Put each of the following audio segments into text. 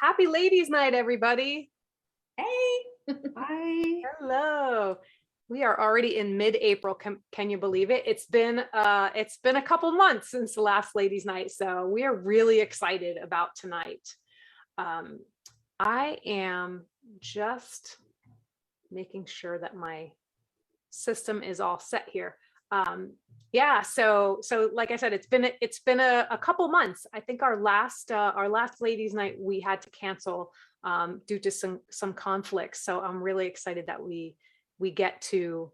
Happy Ladies Night, everybody. Hey. Hi. Hello. We are already in mid-April. Can you believe it? It's been a couple months since the last Ladies Night, so we are really excited about tonight. I am just making sure that my system is all set here. Yeah, so like I said, it's been a couple months. I think our last Ladies Night we had to cancel due to some conflicts. So I'm really excited that we get to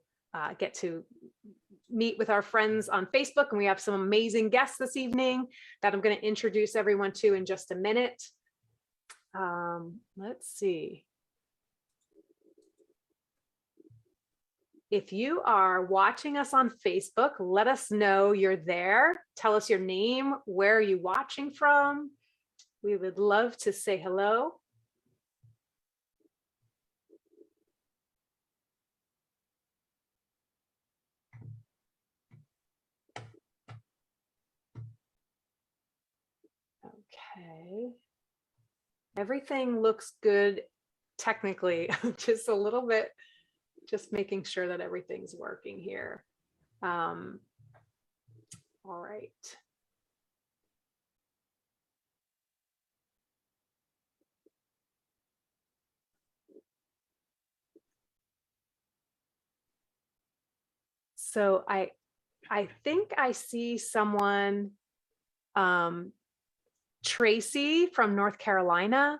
meet with our friends on Facebook, and we have some amazing guests this evening that I'm going to introduce everyone to in just a minute. Let's see. If you are watching us on Facebook, let us know you're there. Tell us your name. Where are you watching from? We would love to say hello. Okay. Everything looks good technically, just a little bit, just making sure that everything's working here. All right. So I think I see someone, Tracy from North Carolina,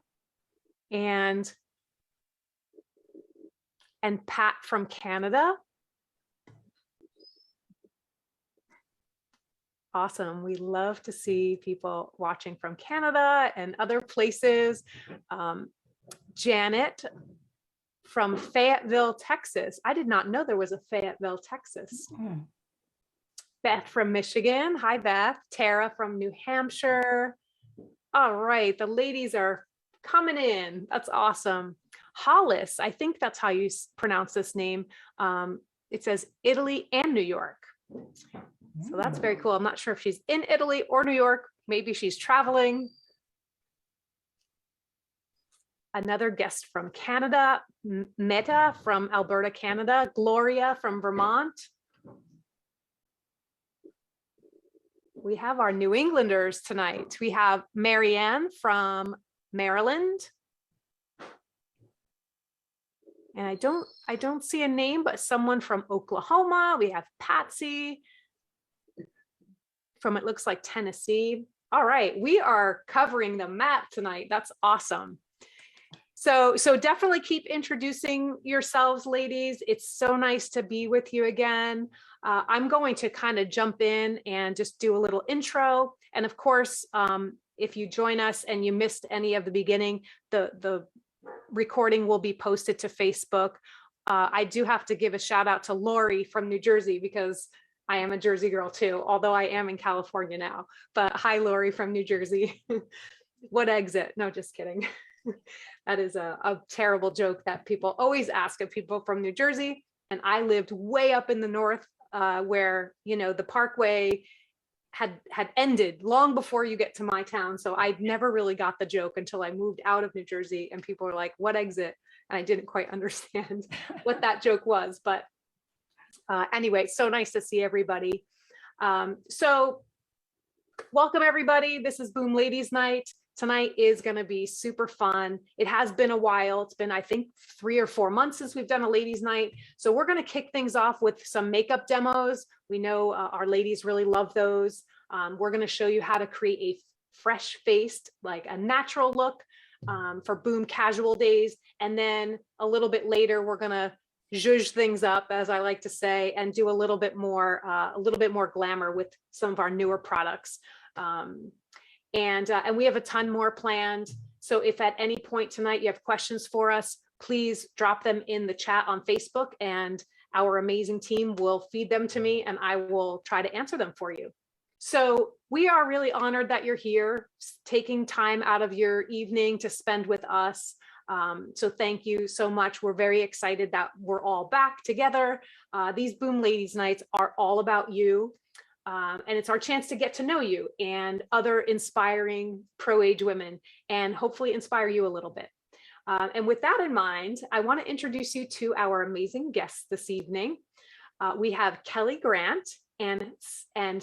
and Pat from Canada. Awesome. We love to see people watching from Canada and other places. Janet from Fayetteville, Texas. I did not know there was a Fayetteville, Texas. Beth from Michigan. Hi, Beth. Tara from New Hampshire. All right, the ladies are coming in. That's awesome. Hollis, I think that's how you pronounce this name. It says Italy and New York. So that's very cool. I'm not sure if she's in Italy or New York. Maybe she's traveling. Another guest from Canada, Meta from Alberta, Canada. Gloria from Vermont. We have our New Englanders tonight. We have Marianne from Maryland. And I don't see a name, but someone from Oklahoma. We have Patsy from, it looks like, Tennessee. All right, we are covering the map tonight. That's awesome. So definitely keep introducing yourselves, ladies. It's so nice to be with you again. I'm going to kind of jump in and just do a little intro. And of course, if you join us and you missed any of the beginning, the recording will be posted to Facebook. I do have to give a shout out to Lori from New Jersey, because I am a Jersey girl too, although I am in California now. But hi, Lori from New Jersey. What exit? No, just kidding. That is a terrible joke that people always ask of people from New Jersey. And I lived way up in the north, where, you know, the Parkway had ended long before you get to my town. So I never really got the joke until I moved out of New Jersey, and people were like, what exit? And I didn't quite understand what that joke was. But anyway, so nice to see everybody. So welcome, everybody. This is Boom Ladies Night. Tonight is going to be super fun. It has been a while. It's been, I think, 3 or 4 months since we've done a ladies' night. So we're going to kick things off with some makeup demos. We know our ladies really love those. We're going to show you how to create a fresh-faced, like a natural look for Boom casual days. And then a little bit later, we're going to zhuzh things up, as I like to say, and do a little bit more glamour with some of our newer products. And we have a ton more planned. So if at any point tonight you have questions for us, please drop them in the chat on Facebook, and our amazing team will feed them to me, and I will try to answer them for you. So we are really honored that you're here, taking time out of your evening to spend with us. So thank you so much. We're very excited that we're all back together. These Boom Ladies Nights are all about you. And it's our chance to get to know you and other inspiring pro-age women and hopefully inspire you a little bit. And with that in mind, I want to introduce you to our amazing guests this evening. We have Kelli Grant and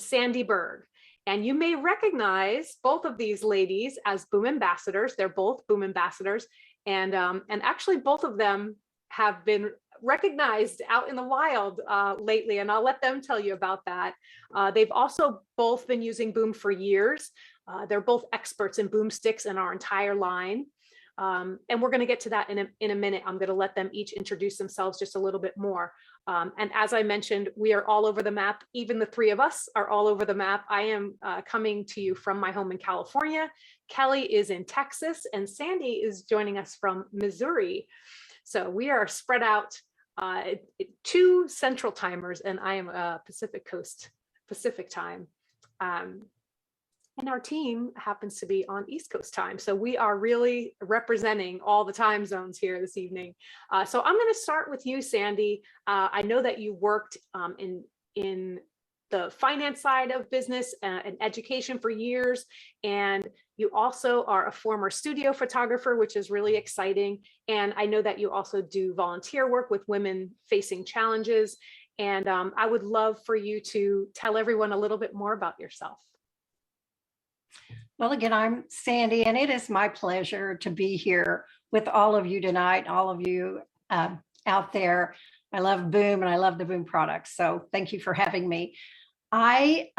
Sandy Berg. And you may recognize both of these ladies as Boom Ambassadors. They're both Boom Ambassadors. And actually both of them have been recognized out in the wild lately, and I'll let them tell you about that. They've also both been using Boom for years. They're both experts in boom sticks and our entire line. And we're going to get to that in a minute. I'm going to let them each introduce themselves just a little bit more. And as I mentioned, we are all over the map. Even the three of us are all over the map. I am coming to you from my home in California. Kelli is in Texas, and Sandy is joining us from Missouri. So we are spread out, 2 Central timers, and I am Pacific time. And our team happens to be on East Coast time. So we are really representing all the time zones here this evening. So I'm going to start with you, Sandy. I know that you worked in the finance side of business and education for years. And you also are a former studio photographer, which is really exciting. And I know that you also do volunteer work with women facing challenges. And I would love for you to tell everyone a little bit more about yourself. Well, again, I'm Sandy, and it is my pleasure to be here with all of you tonight, all of you out there. I love Boom and I love the Boom products. So thank you for having me. I,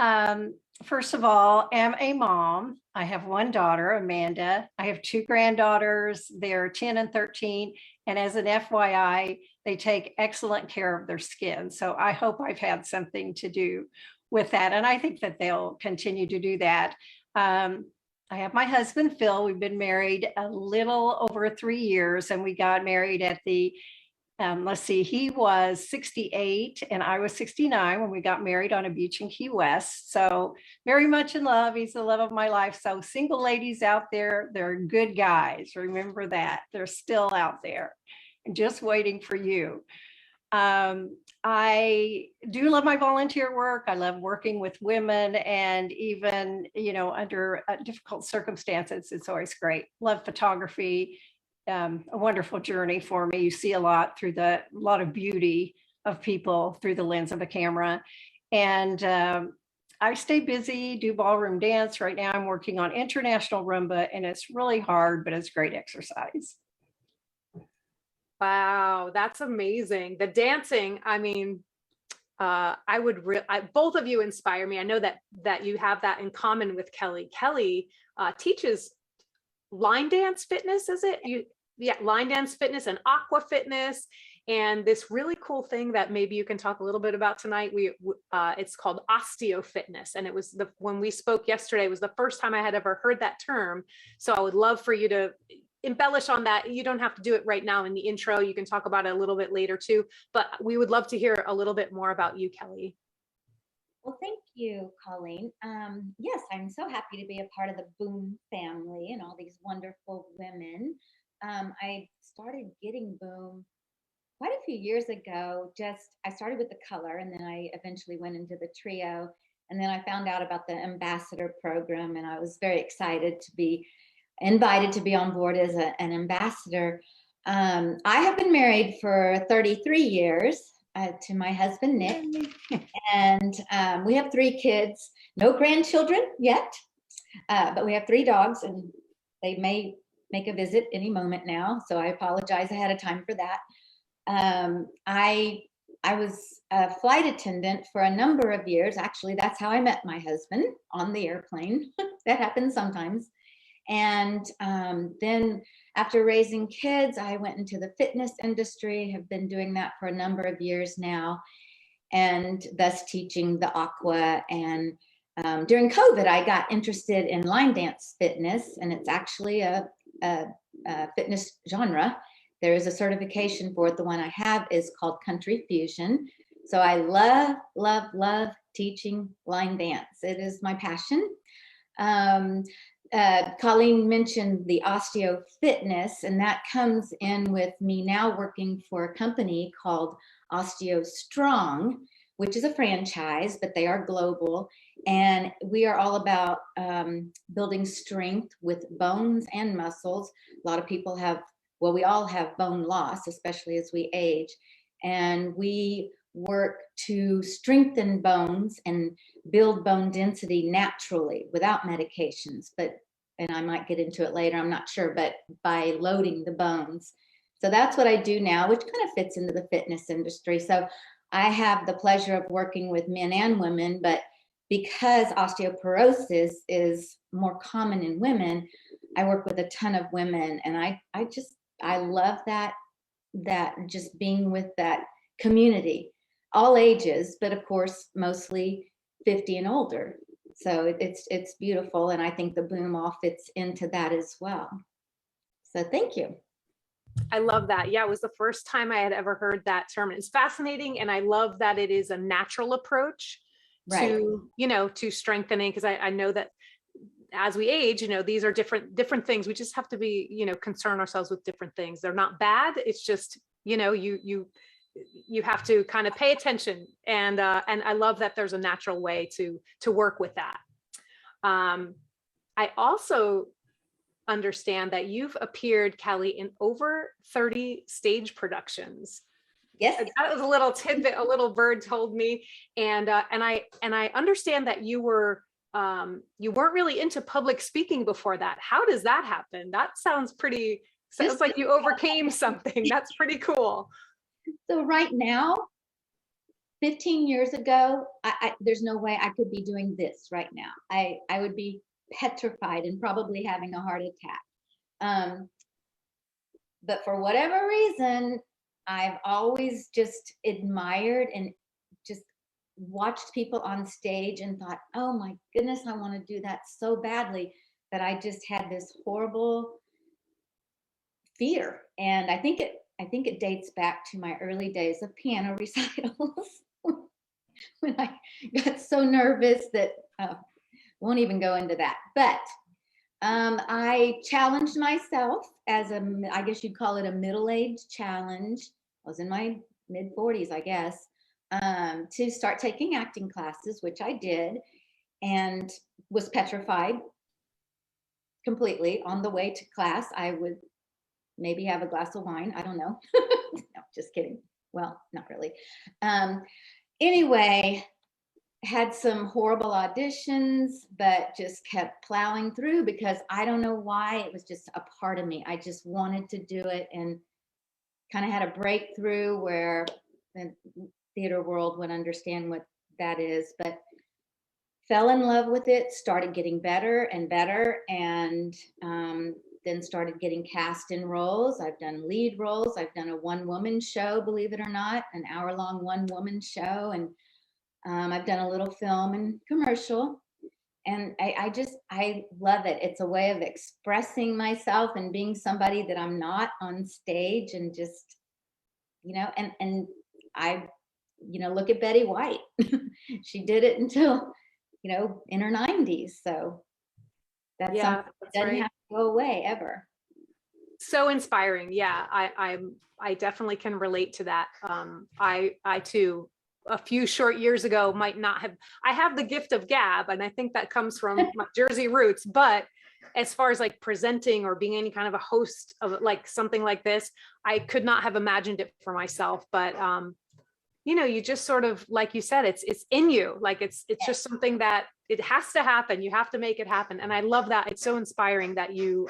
first of all, am a mom. I have one daughter, Amanda. I have 2 granddaughters. They're 10 and 13. And as an FYI, they take excellent care of their skin. So I hope I've had something to do with that. And I think that they'll continue to do that. I have my husband, Phil. We've been married a little over 3 years, and we got married at the, he was 68 and I was 69 when we got married on a beach in Key West. So very much in love. He's the love of my life. So single ladies out there, they're good guys. Remember that. They're still out there and just waiting for you. I do love my volunteer work. I love working with women, and even, under difficult circumstances, it's always great. Love photography, a wonderful journey for me. You see a lot through a lot of beauty of people through the lens of a camera. And I stay busy, do ballroom dance. Right now I'm working on international Rumba, and it's really hard, but it's great exercise. Wow, that's amazing. The dancing, I mean, both of you inspire me. I know that you have that in common with Kelli. Kelli teaches line dance fitness, is it? Line dance fitness and aqua fitness, and this really cool thing that maybe you can talk a little bit about tonight. It's called osteo fitness, and it was when we spoke yesterday, it was the first time I had ever heard that term. So I would love for you to embellish on that. You don't have to do it right now in the intro. You can talk about it a little bit later too, but we would love to hear a little bit more about you, Kelli. Well, thank you, Colleen. Yes, I'm so happy to be a part of the Boom family and all these wonderful women. I started getting Boom quite a few years ago. I started with the color, and then I eventually went into the trio. And then I found out about the ambassador program, and I was very excited to be invited to be on board as an ambassador. I have been married for 33 years to my husband, Nick, and we have 3 kids, no grandchildren yet, but we have 3 dogs, and they may make a visit any moment now, so I apologize ahead of time for that. I was a flight attendant for a number of years. Actually, that's how I met my husband, on the airplane. That happens sometimes. And then after raising kids, I went into the fitness industry, have been doing that for a number of years now, and thus teaching the aqua. And during COVID, I got interested in line dance fitness, and it's actually a fitness genre. There is a certification for it. The one I have is called Country Fusion. So I love, love, love teaching line dance. It is my passion. Colleen mentioned the osteo fitness, and that comes in with me now working for a company called Osteo Strong, which is a franchise, but they are global. And we are all about building strength with bones and muscles. A lot of people have, well, we all have bone loss, especially as we age. And we work to strengthen bones and build bone density naturally without medications. And I might get into it later, I'm not sure, but by loading the bones. So that's what I do now, which kind of fits into the fitness industry. So I have the pleasure of working with men and women, but because osteoporosis is more common in women, I work with a ton of women, and I love that just being with that community, all ages, but of course mostly 50 and older. So it's beautiful, and I think the boom all fits into that as well. So thank you. I love that. Yeah, it was the first time I had ever heard that term. It's fascinating, and I love that it is a natural approach to, to strengthening, because I know that as we age, these are different things. We just have to be, concern ourselves with different things. They're not bad. It's just, you have to kind of pay attention, and I love that there's a natural way to work with that. I also understand that you've appeared, Kelly, in over 30 stage productions. Yes, that was a little tidbit a little bird told me, and I understand that you weren't really into public speaking before that. How does that happen? That sounds like you overcame something. That's pretty cool. So right now, 15 years ago, there's no way I could be doing this right now. I would be petrified and probably having a heart attack. But for whatever reason, I've always just admired and just watched people on stage and thought, oh my goodness, I want to do that so badly, that I just had this horrible fear. And I think it dates back to my early days of piano recitals when I got so nervous that won't even go into that. But I challenged myself as I guess you'd call it a middle-aged challenge. I was in my mid-40s, I guess, to start taking acting classes, which I did, and was petrified completely. On the way to class, I would maybe have a glass of wine. I don't know. No, just kidding. Well, not really. Anyway, had some horrible auditions, but just kept plowing through because I don't know why. It was just a part of me. I just wanted to do it, and kind of had a breakthrough where the theater world would understand what that is, but fell in love with it, started getting better and better, and then started getting cast in roles. I've done lead roles. I've done a one-woman show, believe it or not, an hour-long one-woman show, and I've done a little film and commercial, and I love it. It's a way of expressing myself and being somebody that I'm not on stage, and just, and I, look at Betty White. She did it until, in her 90s. So that's something that doesn't have to go away ever. So inspiring. Yeah, I definitely can relate to that. I too, a few short years ago, I have the gift of gab, and I think that comes from my Jersey roots, but as far as like presenting or being any kind of a host of like something like this, I could not have imagined it for myself. But you just sort of, like you said, it's in you. Like it's just something that it has to happen. You have to make it happen. And I love that. It's so inspiring that you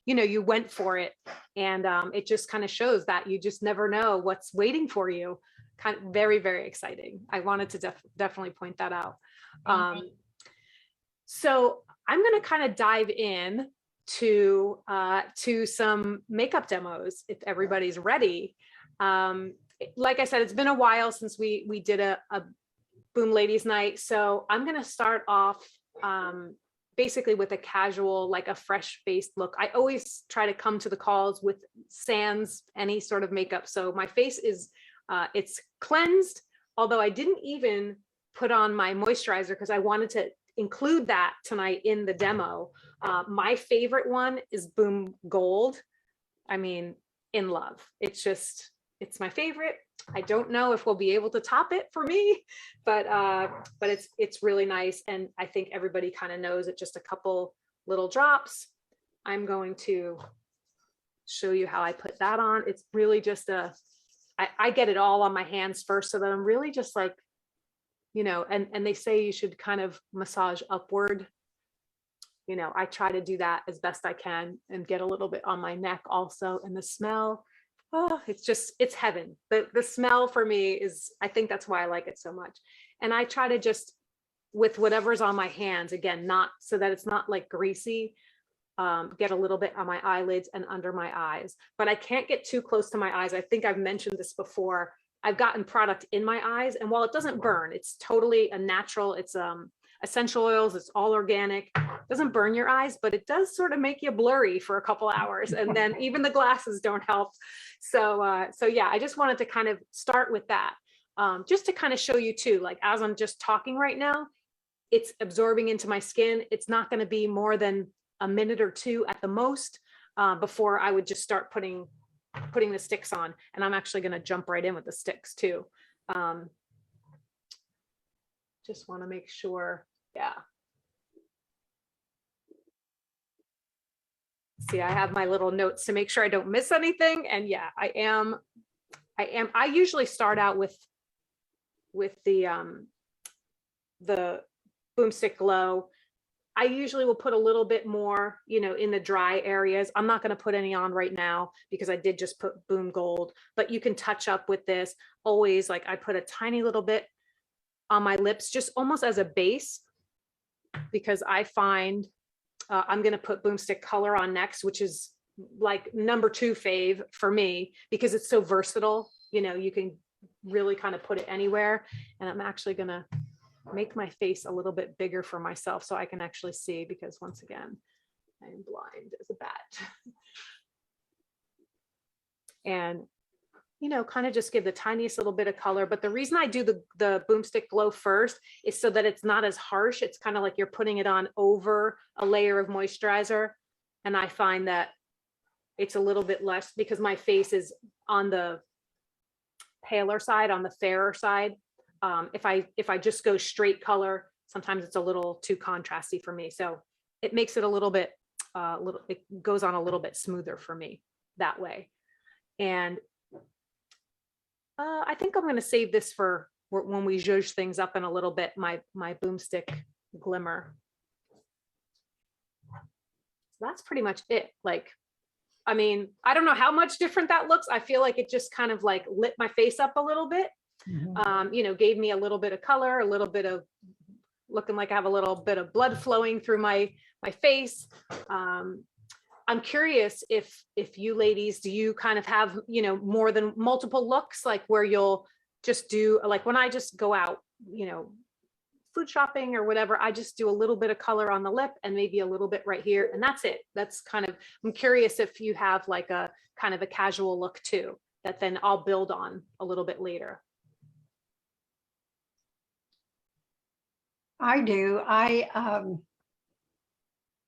you went for it, and it just kind of shows that you just never know what's waiting for you. Kind of very, very exciting. I wanted to definitely point that out. So I'm going to kind of dive in to some makeup demos if everybody's ready. Like I said, it's been a while since we did a Boom Ladies Night. So I'm going to start off basically with a casual, like a fresh faced look. I always try to come to the calls with sans any sort of makeup. So my face is, it's cleansed, although I didn't even put on my moisturizer because I wanted to include that tonight in the demo. My favorite one is Boom Gold. I mean, in love. It's my favorite. I don't know if we'll be able to top it for me, but it's really nice. And I think everybody kind of knows it, just a couple little drops. I'm going to show you how I put that on. It's really just I get it all on my hands first, so that I'm really just like, and they say you should kind of massage upward. I try to do that as best I can and get a little bit on my neck also. And the smell, oh, it's heaven. The smell for me is, I think that's why I like it so much. And I try to just, with whatever's on my hands, again, not so that it's not like greasy, get a little bit on my eyelids and under my eyes, but I can't get too close to my eyes. I think I've mentioned this before. I've gotten product in my eyes, and while it doesn't burn, it's totally a natural, it's essential oils, it's all organic, it doesn't burn your eyes, but it does sort of make you blurry for a couple hours, and then even the glasses don't help. So yeah, I just wanted to kind of start with that, just to kind of show you too, like as I'm just talking right now, it's absorbing into my skin. It's not going to be more than a minute or two at the most, before I would just start putting the sticks on. And I'm actually going to jump right in with the sticks too. Just want to make sure. Yeah. See, I have my little notes to make sure I don't miss anything. And yeah, I usually start out with the Boomstick Glow. I usually will put a little bit more, in the dry areas. I'm not going to put any on right now because I did just put Boom Gold, but you can touch up with this always. Like I put a tiny little bit on my lips, just almost as a base, because I find I'm going to put Boomstick Color on next, which is like number 2 fave for me because it's so versatile. You can really kind of put it anywhere. And I'm actually going to make my face a little bit bigger for myself so I can actually see, because once again, I'm blind as a bat. And, kind of just give the tiniest little bit of color. But the reason I do the Boomstick Glow first is so that it's not as harsh. It's kind of like you're putting it on over a layer of moisturizer. And I find that it's a little bit less because my face is on the paler side, on the fairer side. If I just go straight color, sometimes it's a little too contrasty for me. So it makes it a little bit, it goes on a little bit smoother for me that way. And I think I'm going to save this for when we zhuzh things up in a little bit, my Boomstick Glimmer. So that's pretty much it. Like, I mean, I don't know how much different that looks. I feel like it just kind of like lit my face up a little bit. Mm-hmm. Gave me a little bit of color, a little bit of looking like I have a little bit of blood flowing through my face. I'm curious if you ladies, do you kind of have, more than multiple looks, like where you'll just do, like when I just go out, food shopping or whatever, I just do a little bit of color on the lip and maybe a little bit right here. And that's it. That's kind of, I'm curious if you have like a kind of a casual look too, that then I'll build on a little bit later. I do.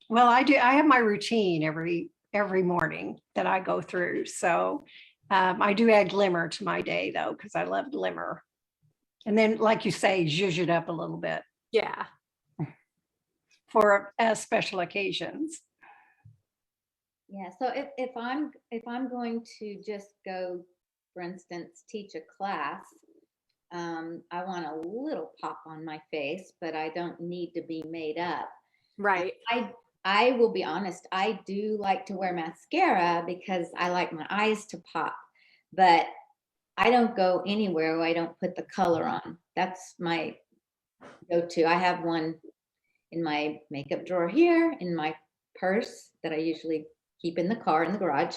Well, I do. I have my routine every morning that I go through. So I do add glimmer to my day though, because I love glimmer. And then, like you say, zhuzh it up a little bit. Yeah. For special occasions. Yeah. So if I'm going to just go, for instance, teach a class, I want a little pop on my face, but I don't need to be made up. Right. I will be honest, I do like to wear mascara because I like my eyes to pop, but I don't go anywhere where I don't put the color on. That's my go-to. I have one in my makeup drawer here, in my purse that I usually keep in the car, in the garage,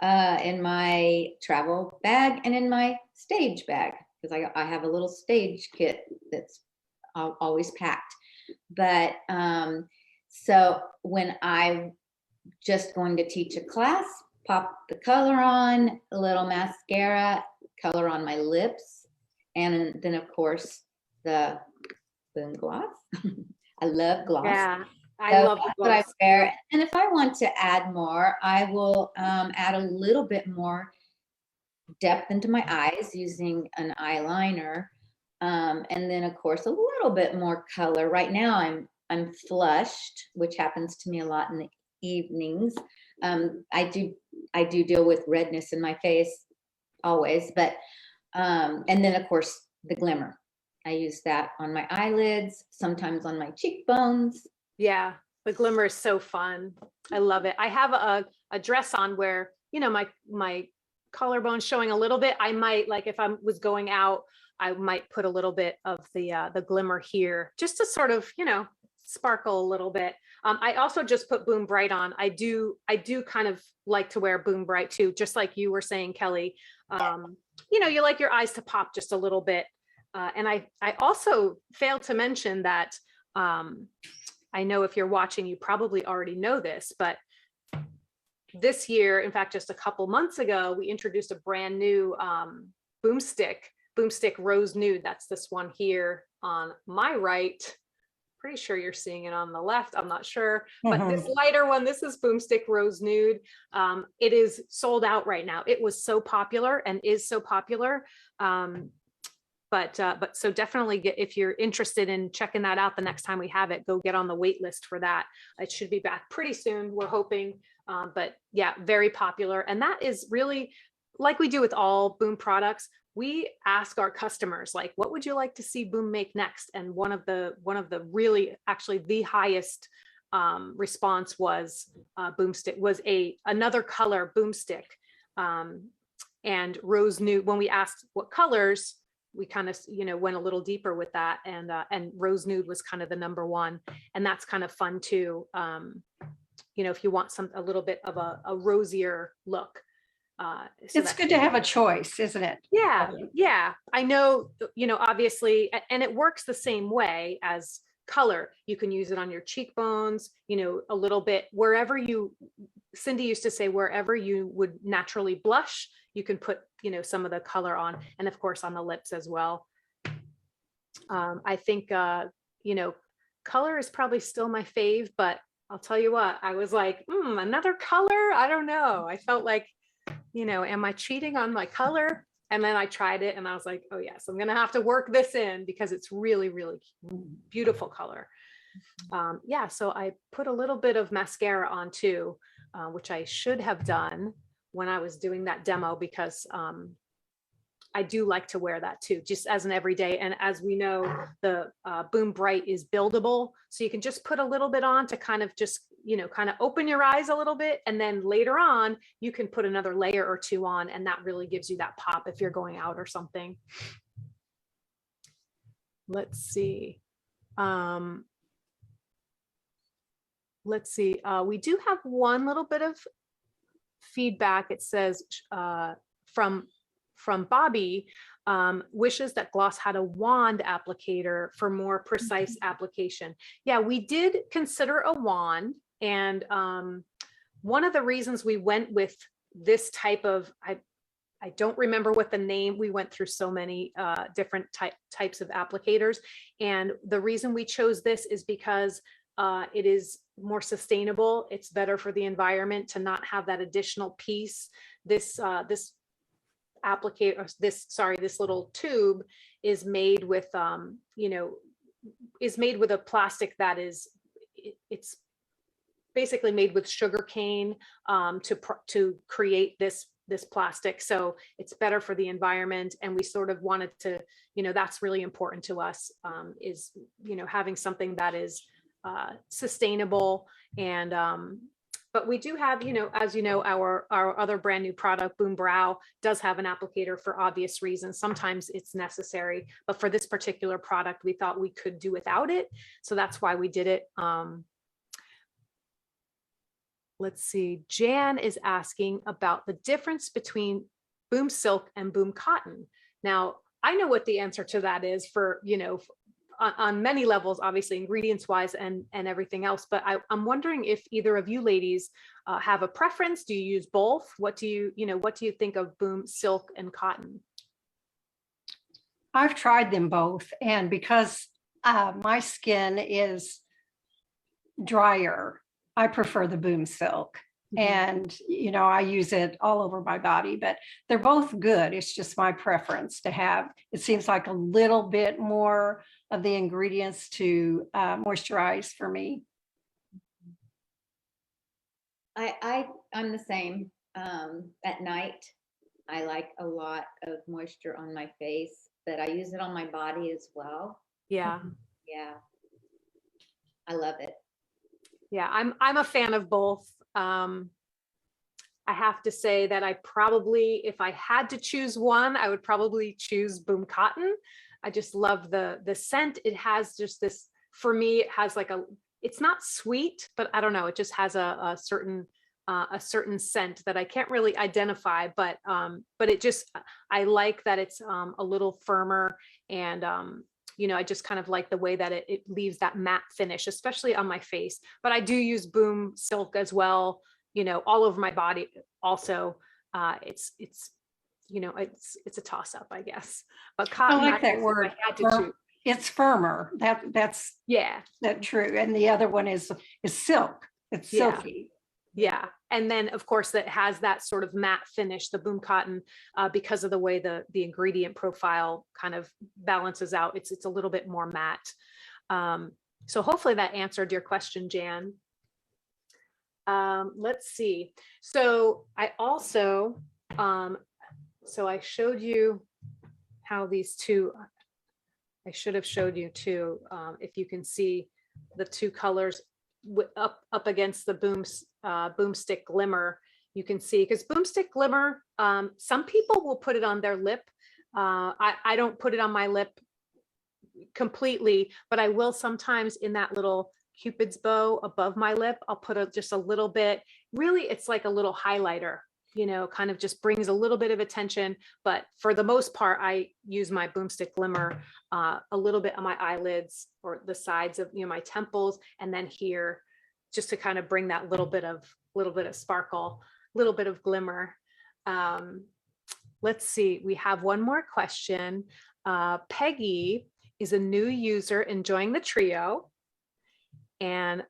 in my travel bag, and in my stage bag, because I have a little stage kit that's always packed. But so when I'm just going to teach a class, pop the color on, a little mascara, color on my lips, and then of course the Boom gloss. I love gloss. Yeah, I love what I wear. And if I want to add more, I will add a little bit more depth into my eyes using an eyeliner. And then of course, a little bit more color. Right now I'm flushed, which happens to me a lot in the evenings. I do deal with redness in my face always, but and then of course the glimmer. I use that on my eyelids, sometimes on my cheekbones. Yeah, the glimmer is so fun. I love it. I have a dress on where, my collarbone's showing a little bit. I might, like, if I was going out, I might put a little bit of the glimmer here just to sort of, sparkle a little bit. I also just put Boom Bright on. I do kind of like to wear Boom Bright too, just like you were saying, Kelly. You like your eyes to pop just a little bit. And I also failed to mention that I know if you're watching, you probably already know this, but this year, in fact, just a couple months ago, we introduced a brand new boomstick Rose Nude. That's this one here on my right. Pretty sure you're seeing it on the left. I'm not sure, but this lighter one, this is Boomstick Rose Nude. It is sold out right now. It was so popular and is so popular. But so definitely if you're interested in checking that out the next time we have it, go get on the wait list for that. It should be back pretty soon, we're hoping. But yeah, very popular. And that is really, like we do with all Boom products, we ask our customers, like, what would you like to see Boom make next? And one of the really, actually the highest response was Boomstick, was another color Boomstick, and Rose Nude. When we asked what colors, we kind of, went a little deeper with that, and Rose Nude was kind of the number one. And that's kind of fun too. If you want a little bit of a rosier look. It's good to have a choice, isn't it? Yeah. I know, obviously, and it works the same way as color. You can use it on your cheekbones, a little bit wherever Cindy used to say, wherever you would naturally blush, you can put, some of the color on, and of course on the lips as well. I think, color is probably still my fave, but I'll tell you what, I was like, another color. I don't know. I felt like, am I cheating on my color? And then I tried it and I was like, oh yes, I'm going to have to work this in because it's really, really beautiful color. Yeah. So I put a little bit of mascara on too, which I should have done when I was doing that demo, because I do like to wear that too, just as an everyday. And as we know, the Boom Bright is buildable. So you can just put a little bit on to kind of just, kind of open your eyes a little bit. And then later on, you can put another layer or two on, and that really gives you that pop if you're going out or something. Let's see. We do have one little bit of feedback. It says from Bobby, wishes that Gloss had a wand applicator for more precise application. Yeah, we did consider a wand. And one of the reasons we went with this type of, I don't remember what the name, we went through so many different types of applicators. And the reason we chose this is because it is more sustainable. It's better for the environment to not have that additional piece. This applicator, this little tube is made with, is made with a plastic that is, it's basically made with sugar cane to create this plastic. So it's better for the environment. And we sort of wanted to, that's really important to us, is, having something that is sustainable. And but we do have, as our other brand new product, Boom Brow, does have an applicator for obvious reasons. Sometimes it's necessary, but for this particular product, we thought we could do without it. So that's why we did it. Let's see. Jan is asking about the difference between Boom Silk and Boom Cotton. Now, I know what the answer to that is for, on many levels, obviously ingredients wise and everything else. But I'm wondering if either of you ladies have a preference. Do you use both? What do you think of Boom Silk and Cotton? I've tried them both. And because my skin is drier, I prefer the Boom Silk. And, I use it all over my body, but they're both good. It's just my preference to have, it seems like a little bit more of the ingredients to moisturize for me. I'm the same. At night, I like a lot of moisture on my face, but I use it on my body as well. Yeah. Yeah. I love it. Yeah, I'm a fan of both. I have to say that I probably, if I had to choose one, I would probably choose Boom Cotton. I just love the scent. It has just this, for me, it has like it's not sweet, but I don't know, it just has a certain scent that I can't really identify, but it just, I like that it's a little firmer, and I just kind of like the way that it leaves that matte finish, especially on my face. But I do use Boom Silk as well, all over my body also. It's it's a toss up, I guess. But I cotton, like that if word. I had to choose. It's firmer. That's Yeah. that true. And the other one is silk. It's silky. Yeah. And then of course that has that sort of matte finish, the Boom Cotton, because of the way the ingredient profile kind of balances out. It's a little bit more matte. So hopefully that answered your question, Jan. Let's see. So I also, so I showed you how these two, I should have showed you too, if you can see the two colors up against the Boomstick Glimmer. You can see, because Boomstick Glimmer, some people will put it on their lip. I don't put it on my lip completely, but I will sometimes in that little Cupid's bow above my lip. I'll put just a little bit. Really, it's like a little highlighter, kind of just brings a little bit of attention. But for the most part, I use my Boomstick Glimmer a little bit on my eyelids or the sides of my temples, and then here, just to kind of bring that little bit of sparkle, little bit of glimmer. Let's see. We have one more question. Peggy is a new user enjoying the trio. And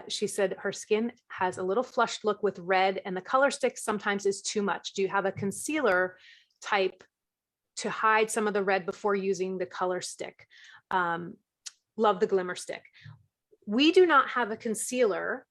she said her skin has a little flushed look with red, and the color stick sometimes is too much. Do you have a concealer type to hide some of the red before using the color stick? Love the glimmer stick. We do not have a concealer,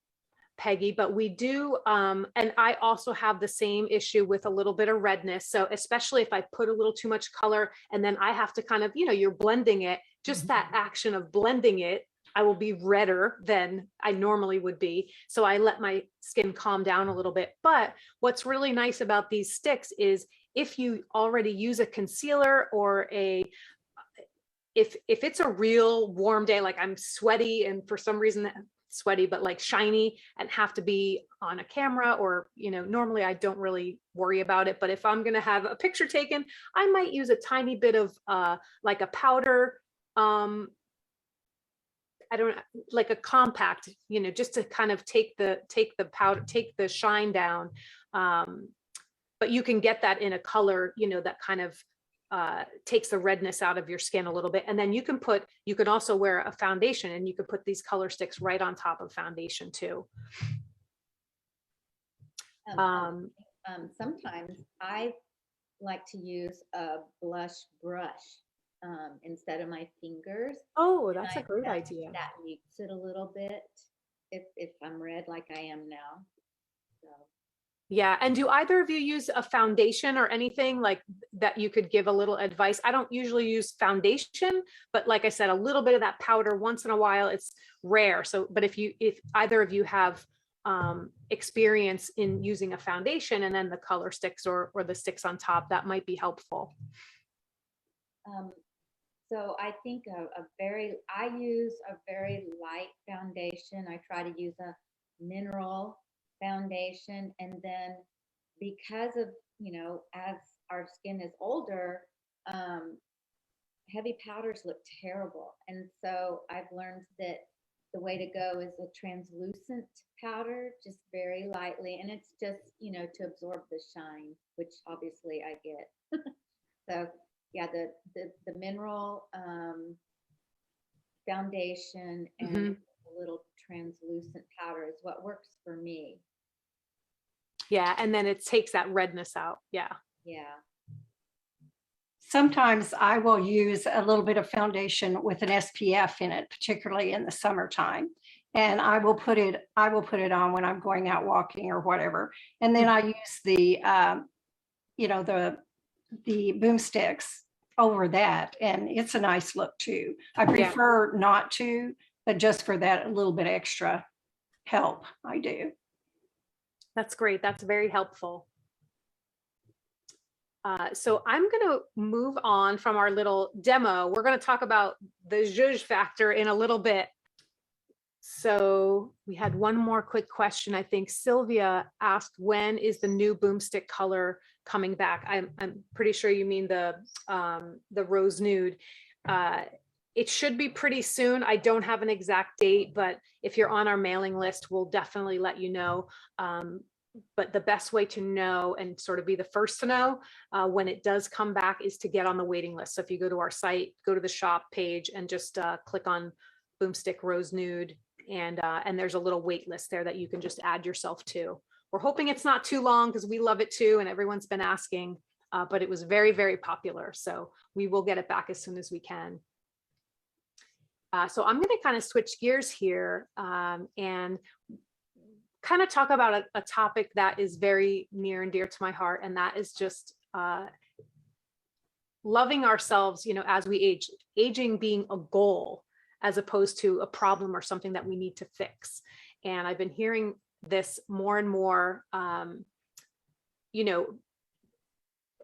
Peggy, but we do, and I also have the same issue with a little bit of redness. So especially if I put a little too much color and then I have to kind of, you're blending it, just that action of blending it, I will be redder than I normally would be. So I let my skin calm down a little bit. But what's really nice about these sticks is if you already use a concealer or if it's a real warm day, like I'm sweaty and for some reason sweaty, but like shiny and have to be on a camera, or, normally I don't really worry about it. But if I'm going to have a picture taken, I might use a tiny bit of like a powder, I don't like a compact, just to kind of take the powder, take the shine down. But you can get that in a color, that kind of takes the redness out of your skin a little bit. And then you can also wear a foundation, and you could put these color sticks right on top of foundation too. Sometimes I like to use a blush brush instead of my fingers. Oh, that's a great idea. That mutes it a little bit if I'm red like I am now. So. Yeah. And do either of you use a foundation or anything like that you could give a little advice? I don't usually use foundation, but like I said, a little bit of that powder once in a while, it's rare. So, but if either of you have experience in using a foundation and then the color sticks or the sticks on top, that might be helpful. So I think I use a very light foundation. I try to use a mineral foundation, and then because of, as our skin is older, heavy powders look terrible. And so I've learned that the way to go is a translucent powder, just very lightly. And it's just, to absorb the shine, which obviously I get. So yeah, the mineral foundation and a little translucent powder is what works for me. Yeah. And then it takes that redness out. Yeah. Yeah. Sometimes I will use a little bit of foundation with an SPF in it, particularly in the summertime. And I will put it on when I'm going out walking or whatever. And then I use you know, the boomsticks over that. And it's a nice look too. I prefer not to, but just for that little bit extra help, I do. That's great. That's very helpful. So I'm going to move on from our little demo. We're going to talk about the zhuzh factor in a little bit. So we had one more quick question. I think Sylvia asked, when is the new boomstick color coming back? I'm pretty sure you mean the rose nude. It should be pretty soon. I don't have an exact date, but if you're on our mailing list, we'll definitely let you know. But the best way to know and sort of be the first to know when it does come back is to get on the waiting list. So if you go to our site, go to the shop page and just click on Boomstick Rose Nude, and there's a little wait list there that you can just add yourself to. We're hoping it's not too long because we love it too, and everyone's been asking, but it was very, very popular. So we will get it back as soon as we can. So I'm going to kind of switch gears here and kind of talk about a topic that is very near and dear to my heart, and that is just loving ourselves, you know, as we age, aging being a goal as opposed to a problem or something that we need to fix. And I've been hearing this more and more, you know,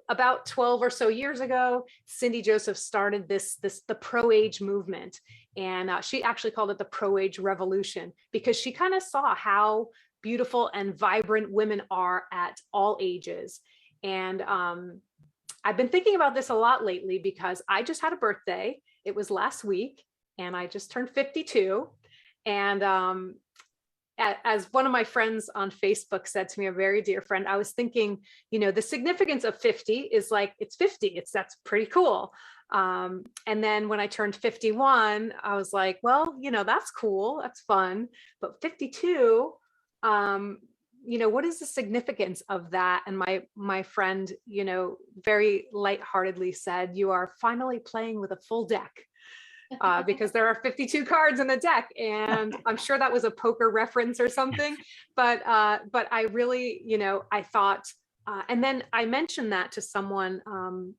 about 12 or so years ago, Cindy Joseph started the pro-age movement. And she actually called it the pro-age revolution, because she kind of saw how beautiful and vibrant women are at all ages. And I've been thinking about this a lot lately because I just had a birthday. It was last week and I just turned 52. And as one of my friends on Facebook said to me, a very dear friend, I was thinking, you know, the significance of 50 is like, it's 50, that's pretty cool. And then when I turned 51, I was like, well, you know, that's cool, that's fun. But 52, you know, what is the significance of that? And my friend, you know, very lightheartedly said, you are finally playing with a full deck. Because there are 52 cards in the deck, and I'm sure that was a poker reference or something, but I really, you know, I thought, and then I mentioned that to someone on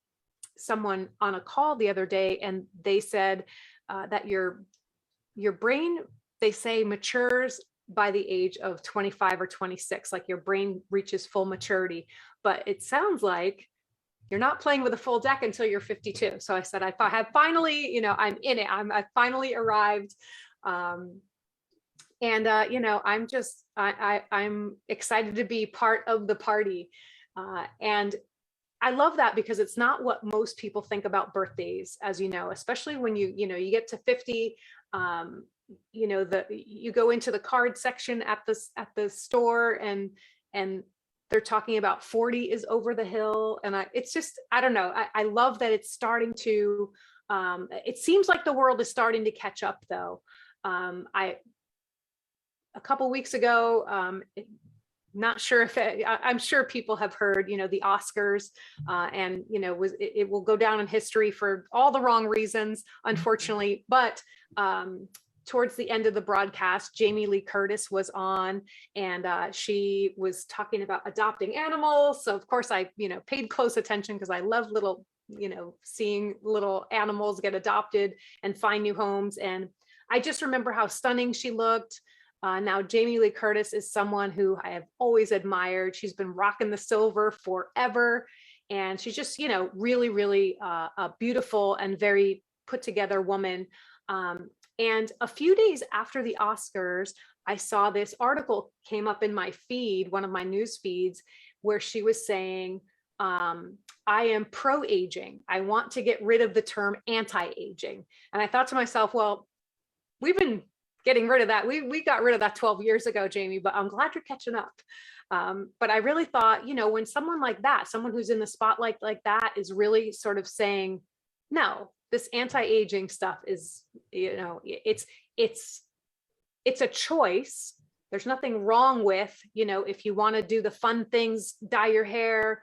a call the other day, and they said that your brain, they say, matures by the age of 25 or 26, like your brain reaches full maturity, but it sounds like you're not playing with a full deck until you're 52. So I said, I have finally, you know, I'm in it. I finally arrived. You know, I'm excited to be part of the party. And I love that because it's not what most people think about birthdays, as you know, especially when you get to 50, you know, you go into the card section at the store and they're talking about 40 is over the hill. And it's just, I don't know. I love that it's starting to, it seems like the world is starting to catch up though. A couple weeks ago, not sure if I'm sure people have heard, you know, the Oscars, and, you know, it will go down in history for all the wrong reasons, unfortunately, but, towards the end of the broadcast, Jamie Lee Curtis was on, and she was talking about adopting animals. So of course I, you know, paid close attention because I love little, you know, seeing little animals get adopted and find new homes. And I just remember how stunning she looked. Now, Jamie Lee Curtis is someone who I have always admired. She's been rocking the silver forever. And she's just, you know, really, really a beautiful and very put together woman. And a few days after the Oscars, I saw this article came up in my feed, one of my news feeds, where she was saying, I am pro-aging. I want to get rid of the term anti-aging. And I thought to myself, well, we've been getting rid of that. We got rid of that 12 years ago, Jamie, but I'm glad you're catching up. But I really thought, you know, when someone like that, someone who's in the spotlight like that is really sort of saying, no, this anti-aging stuff is, you know, it's a choice, There's nothing wrong with, if you want to do the fun things, dye your hair,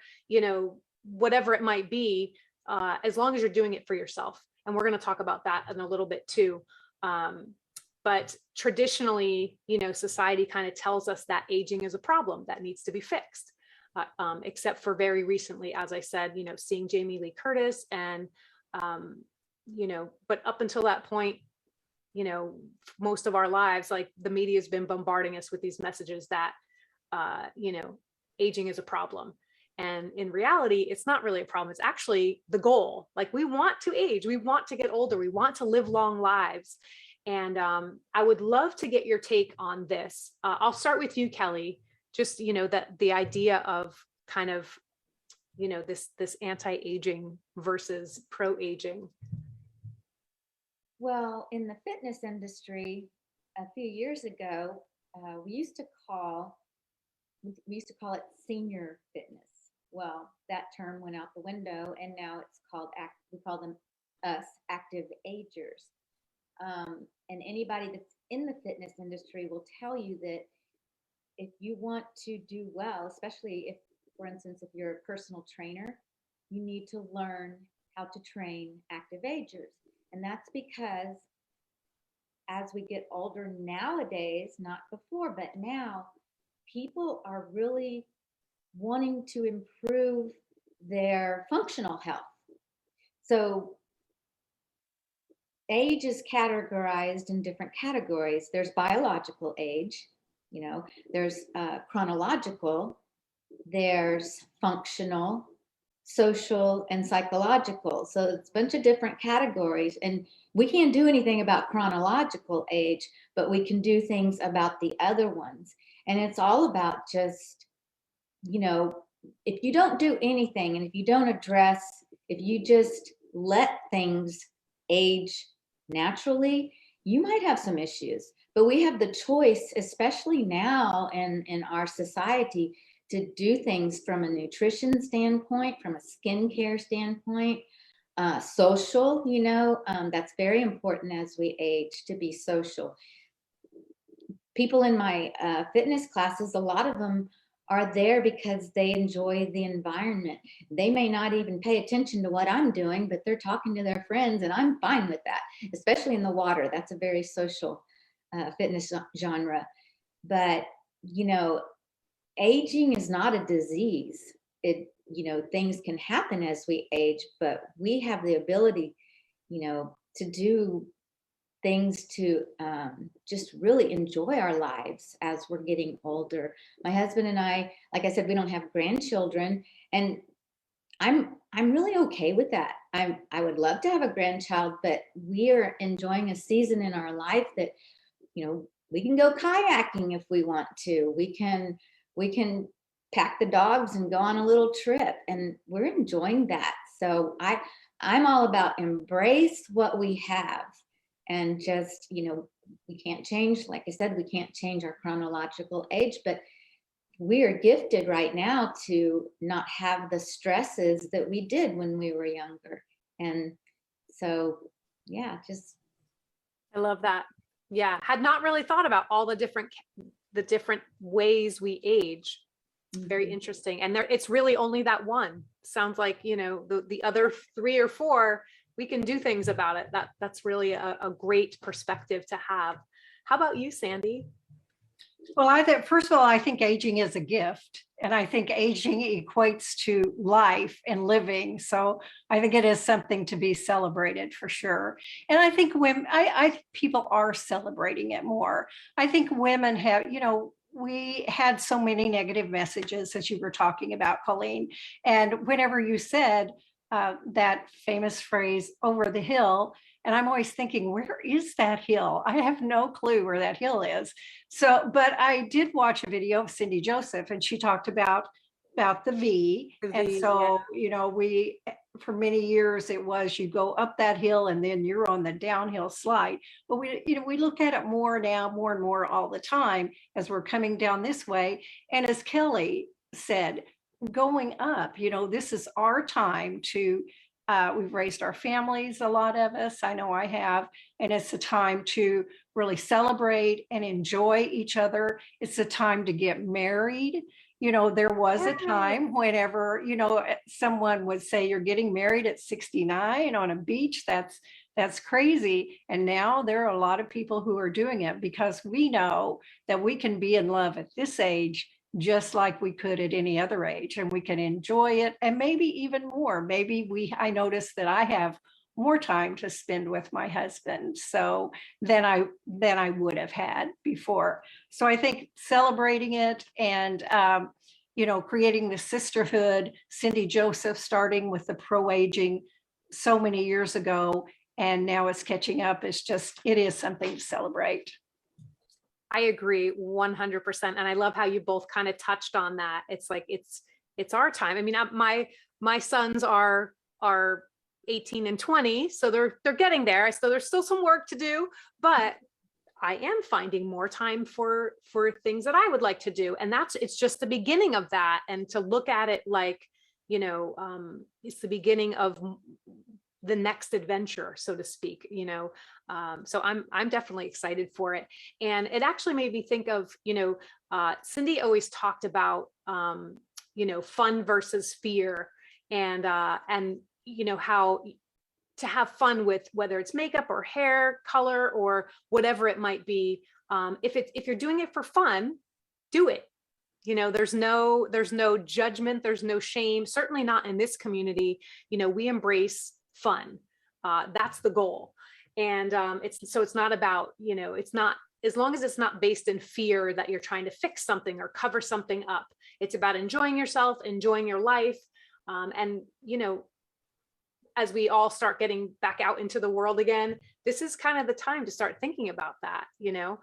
whatever it might be, as long as you're doing it for yourself. And we're going to talk about that in a little bit too. But traditionally, society kind of tells us that aging is a problem that needs to be fixed. Except for very recently, as I said, seeing Jamie Lee Curtis and, but up until that point, most of our lives, like the media has been bombarding us with these messages that, aging is a problem. And in reality, it's not really a problem. It's actually the goal. Like, we want to age, we want to get older, we want to live long lives. And I would love to get your take on this. I'll start with you, Kelly. Just, that the idea of kind of, this anti-aging versus pro-aging. Well, in the fitness industry, a few years ago, we used to call it senior fitness. Well, that term went out the window, and now it's called we call them active agers. And anybody that's in the fitness industry will tell you that if you want to do well, especially if, for instance, if you're a personal trainer, you need to learn how to train active agers. And that's because as we get older nowadays, not before, but now, people are really wanting to improve their functional health. So age is categorized in different categories. There's biological age, there's chronological, there's functional, social, and psychological. So it's a bunch of different categories, and we can't do anything about chronological age, but we can do things about the other ones. And it's all about just, if you don't do anything, and if you don't address, if you just let things age naturally, you might have some issues. But we have the choice, especially now in our society, to do things from a nutrition standpoint, from a skincare standpoint, social, that's very important as we age, to be social. People in my fitness classes, a lot of them are there because they enjoy the environment. They may not even pay attention to what I'm doing, but they're talking to their friends, and I'm fine with that, especially in the water. That's a very social fitness genre. But, aging is not a disease. Things can happen as we age, but we have the ability, to do things to just really enjoy our lives as we're getting older. My husband and I, like I said, we don't have grandchildren, and I'm really okay with that. I would love to have a grandchild, but we are enjoying a season in our life that, we can go kayaking if we want to. We can pack the dogs and go on a little trip, and we're enjoying that. So I'm all about embrace what we have, and just, we can't change, like I said, we can't change our chronological age, but we are gifted right now to not have the stresses that we did when we were younger. And so, yeah, I love that. Yeah. Had not really thought about all the different ways we age. Very interesting. And it's really only that one. Sounds like, the other 3 or 4, we can do things about it. That's really a great perspective to have. How about you, Sandy? Well, first of all, I think aging is a gift, and I think aging equates to life and living. So I think it is something to be celebrated for sure. And I think people are celebrating it more. I think women have, we had so many negative messages, as you were talking about, Colleen. And whenever you said that famous phrase, over the hill, and I'm always thinking, where is that hill? I have no clue where that hill is. So, but I did watch a video of Cindy Joseph, and she talked about the V. And so, we, for many years, it was you go up that hill and then you're on the downhill slide. But we look at it more now, more and more all the time as we're coming down this way. And as Kelly said, going up, this is our time to we've raised our families, a lot of us, I know I have, and it's a time to really celebrate and enjoy each other. It's a time to get married. You know, there was a time whenever, you know, someone would say you're getting married at 69 on a beach. That's crazy. And now there are a lot of people who are doing it because we know that we can be in love at this age just like we could at any other age, and we can enjoy it, and maybe even more. I noticed that I have more time to spend with my husband so than I would have had before. So I think celebrating it and you know, creating the sisterhood, Cindy Joseph starting with the pro-aging so many years ago, and now it's catching up. It is something to celebrate. I agree 100%. And I love how you both kind of touched on that. It's like, it's our time. I mean, my sons are 18 and 20, so they're getting there. So there's still some work to do, but I am finding more time for things that I would like to do. And it's just the beginning of that. And to look at it like, you know, it's the beginning of the next adventure, so to speak, you know. So I'm definitely excited for it. And it actually made me think of, you know, Cindy always talked about, you know, fun versus fear, and you know, how to have fun with whether it's makeup or hair color or whatever it might be. If you're doing it for fun, do it. You know, there's no judgment, there's no shame, certainly not in this community. You know, we embrace fun. That's the goal. And it's not about, you know, it's not, as long as it's not based in fear that you're trying to fix something or cover something up. It's about enjoying yourself, enjoying your life. And, you know, as we all start getting back out into the world again, this is kind of the time to start thinking about that, you know.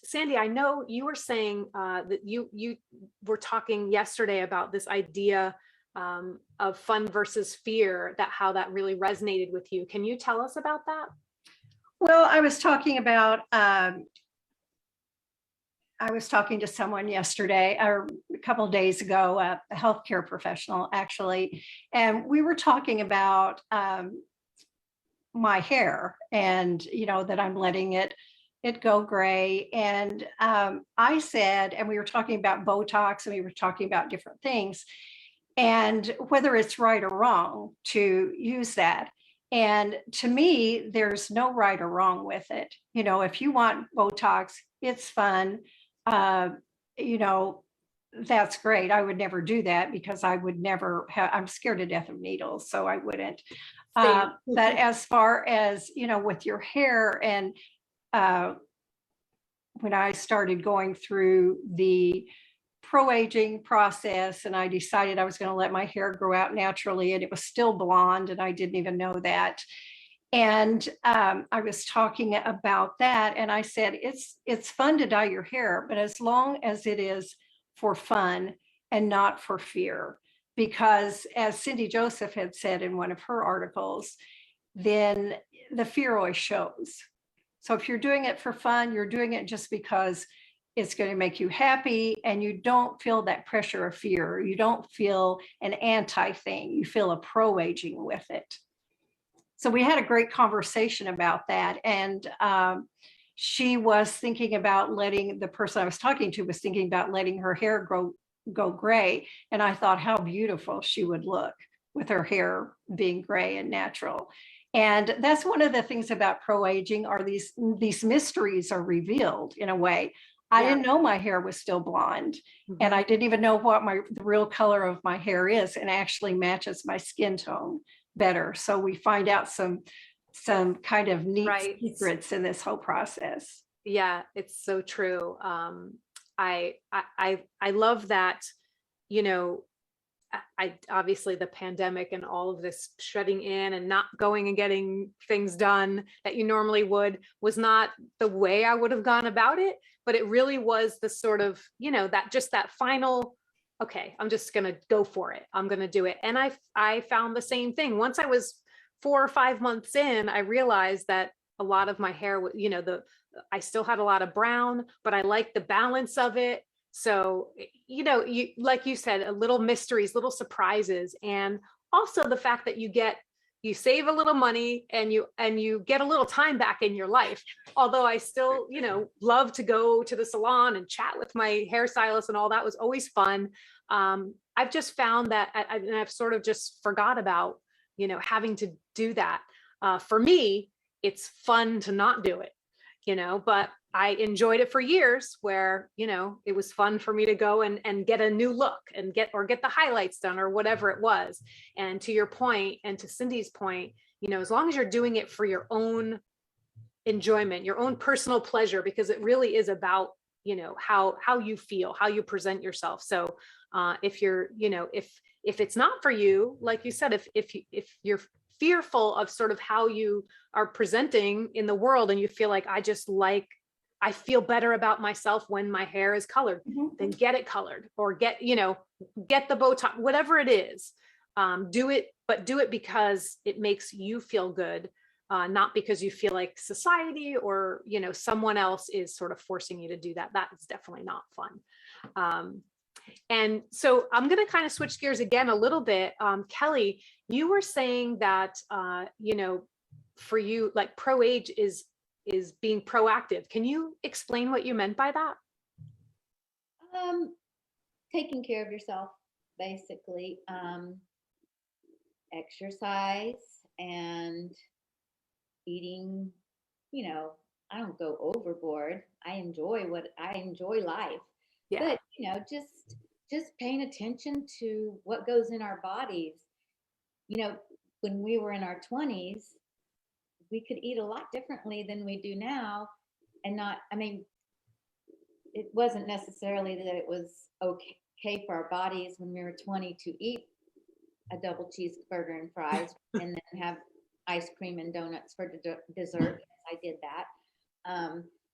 Sandy, I know you were saying that you were talking yesterday about this idea of fun versus fear, how that really resonated with you. Can you tell us about that? Well, I was talking to someone yesterday or a couple of days ago, a healthcare professional actually, and we were talking about my hair and, you know, that I'm letting it go gray. And I said, and we were talking about Botox and we were talking about different things and whether it's right or wrong to use that. And to me, there's no right or wrong with it. You know, if you want Botox, it's fun. You know, that's great. I would never do that because I would never I'm scared to death of needles, so I wouldn't. But as far as, you know, with your hair, and when I started going through the pro-aging process and I decided I was going to let my hair grow out naturally, and it was still blonde and I didn't even know that. And I was talking about that and I said, it's fun to dye your hair, but as long as it is for fun and not for fear. Because as Cindy Joseph had said in one of her articles, then the fear always shows. So if you're doing it for fun, you're doing it just because it's going to make you happy and you don't feel that pressure of fear. You don't feel an anti thing. You feel a pro-aging with it. So we had a great conversation about that. And she was thinking about the person I was talking to was thinking about letting her hair go gray. And I thought how beautiful she would look with her hair being gray and natural. And that's one of the things about pro-aging, are these mysteries are revealed in a way. I didn't know my hair was still blonde, and I didn't even know what the real color of my hair is, and actually matches my skin tone better. So we find out some kind of neat secrets in this whole process. Yeah, it's so true. I love that, you know, I obviously the pandemic and all of this shutting in and not going and getting things done that you normally would was not the way I would have gone about it, but it really was the sort of, you know, that final, okay, I'm just going to go for it. I'm going to do it. And I found the same thing. Once I was 4 or 5 months in, I realized that a lot of my hair, you know, I still had a lot of brown, but I liked the balance of it. So, you know, like you said, little mysteries, little surprises. And also the fact that you save a little money and you get a little time back in your life. Although I still, love to go to the salon and chat with my hairstylist and all that was always fun. I've just found that and I've sort of just forgot about, having to do that. For me, it's fun to not do it, but I enjoyed it for years where, it was fun for me to go and get a new look and get the highlights done or whatever it was. And to your point, and to Cindy's point, as long as you're doing it for your own enjoyment, your own personal pleasure, because it really is about, how you feel, how you present yourself. So if you're, if it's not for you, like you said, if you're fearful of sort of how you are presenting in the world and you feel like I feel better about myself when my hair is colored, then get it colored or get the Botox, whatever it is. Do it, but do it because it makes you feel good, not because you feel like society or, someone else is sort of forcing you to do that. That is definitely not fun. And so I'm going to kind of switch gears again a little bit. Kelly, you were saying that, for you, like pro-age is being proactive. Can you explain what you meant by that? Taking care of yourself, basically. Exercise and eating, I don't go overboard. I enjoy life. Yeah. But, just paying attention to what goes in our bodies. When we were in our 20s, we could eat a lot differently than we do now. And it wasn't necessarily that it was okay for our bodies when we were 20 to eat a double cheeseburger and fries and then have ice cream and donuts for dessert. Yes, I did that.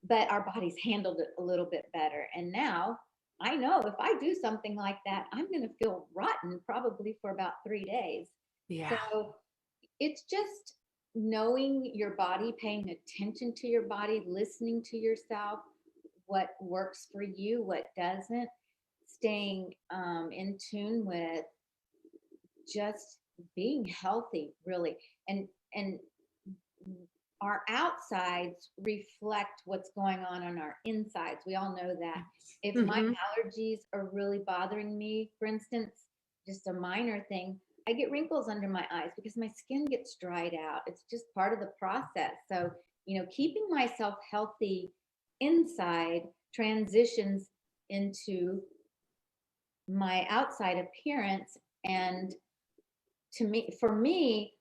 But our bodies handled it a little bit better. And now I know if I do something like that, I'm going to feel rotten probably for about 3 days. Yeah. So it's just knowing your body, paying attention to your body, listening to yourself, what works for you, what doesn't, staying in tune with just being healthy, really. And our outsides reflect what's going on our insides. We all know that. If my allergies are really bothering me, for instance, just a minor thing, I get wrinkles under my eyes because my skin gets dried out. It's just part of the process. So, keeping myself healthy inside transitions into my outside appearance. And for me,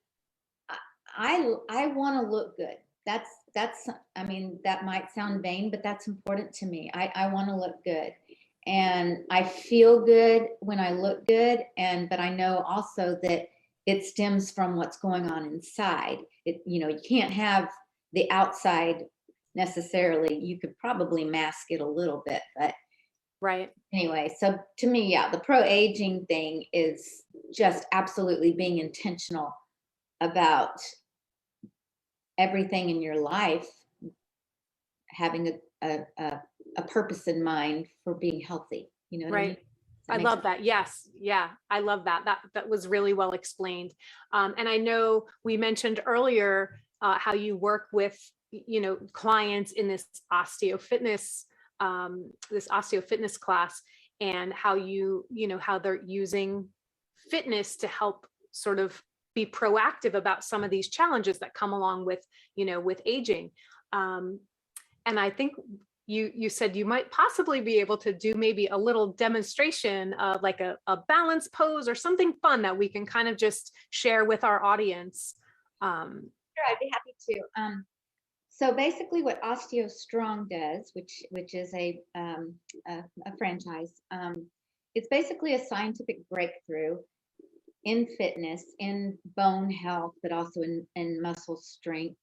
I want to look good. That's, that might sound vain, but that's important to me. I want to look good. And I feel good when I look good. But I know also that it stems from what's going on inside. You can't have the outside necessarily. You could probably mask it a little bit, but right. Anyway, so to me, yeah, the pro-aging thing is just absolutely being intentional about everything in your life, having a purpose in mind for being healthy. You know what I mean? Right. I love that. Yes. Yeah. I love that. That was really well explained. And I know we mentioned earlier how you work with, clients in this osteo fitness class, and how how they're using fitness to help sort of be proactive about some of these challenges that come along with, with aging. And I think you said you might possibly be able to do maybe a little demonstration of like a balance pose or something fun that we can kind of just share with our audience. Sure, I'd be happy to. So basically what Osteo Strong does, which is a franchise, it's basically a scientific breakthrough in fitness, in bone health, but also in muscle strength.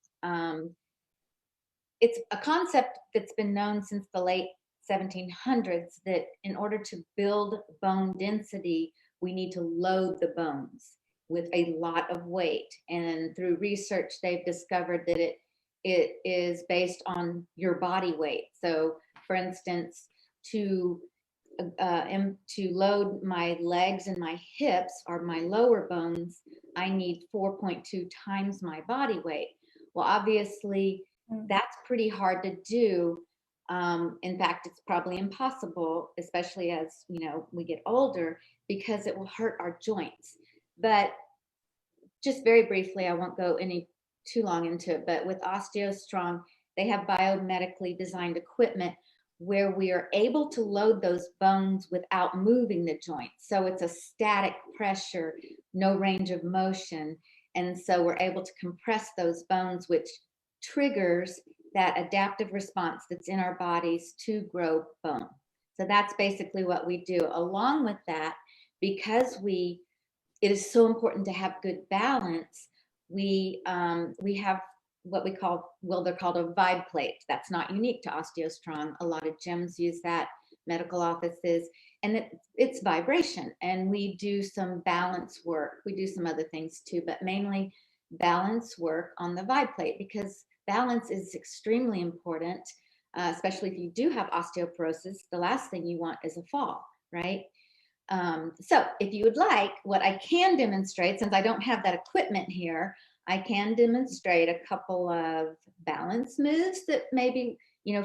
It's a concept that's been known since the late 1700s, that in order to build bone density, we need to load the bones with a lot of weight. And through research, they've discovered that it is based on your body weight. So for instance, to am to load my legs and my hips, or my lower bones, I need 4.2 times my body weight. Well, obviously, that's pretty hard to do. In fact, it's probably impossible, especially as we get older, because it will hurt our joints. But just very briefly, I won't go any too long into it, but with OsteoStrong, they have biomedically designed equipment where we are able to load those bones without moving the joint. So it's a static pressure, no range of motion. And so we're able to compress those bones, which triggers that adaptive response that's in our bodies to grow bone. So that's basically what we do. Along with that, because it is so important to have good balance, we have what we call, well, they're called a vibe plate. That's not unique to OsteoStrong. A lot of gyms use that, medical offices, and it's vibration. And we do some balance work. We do some other things too, but mainly balance work on the vibe plate, because balance is extremely important, especially if you do have osteoporosis. The last thing you want is a fall, right? So if you would like, what I can demonstrate, since I don't have that equipment here, I can demonstrate a couple of balance moves that maybe,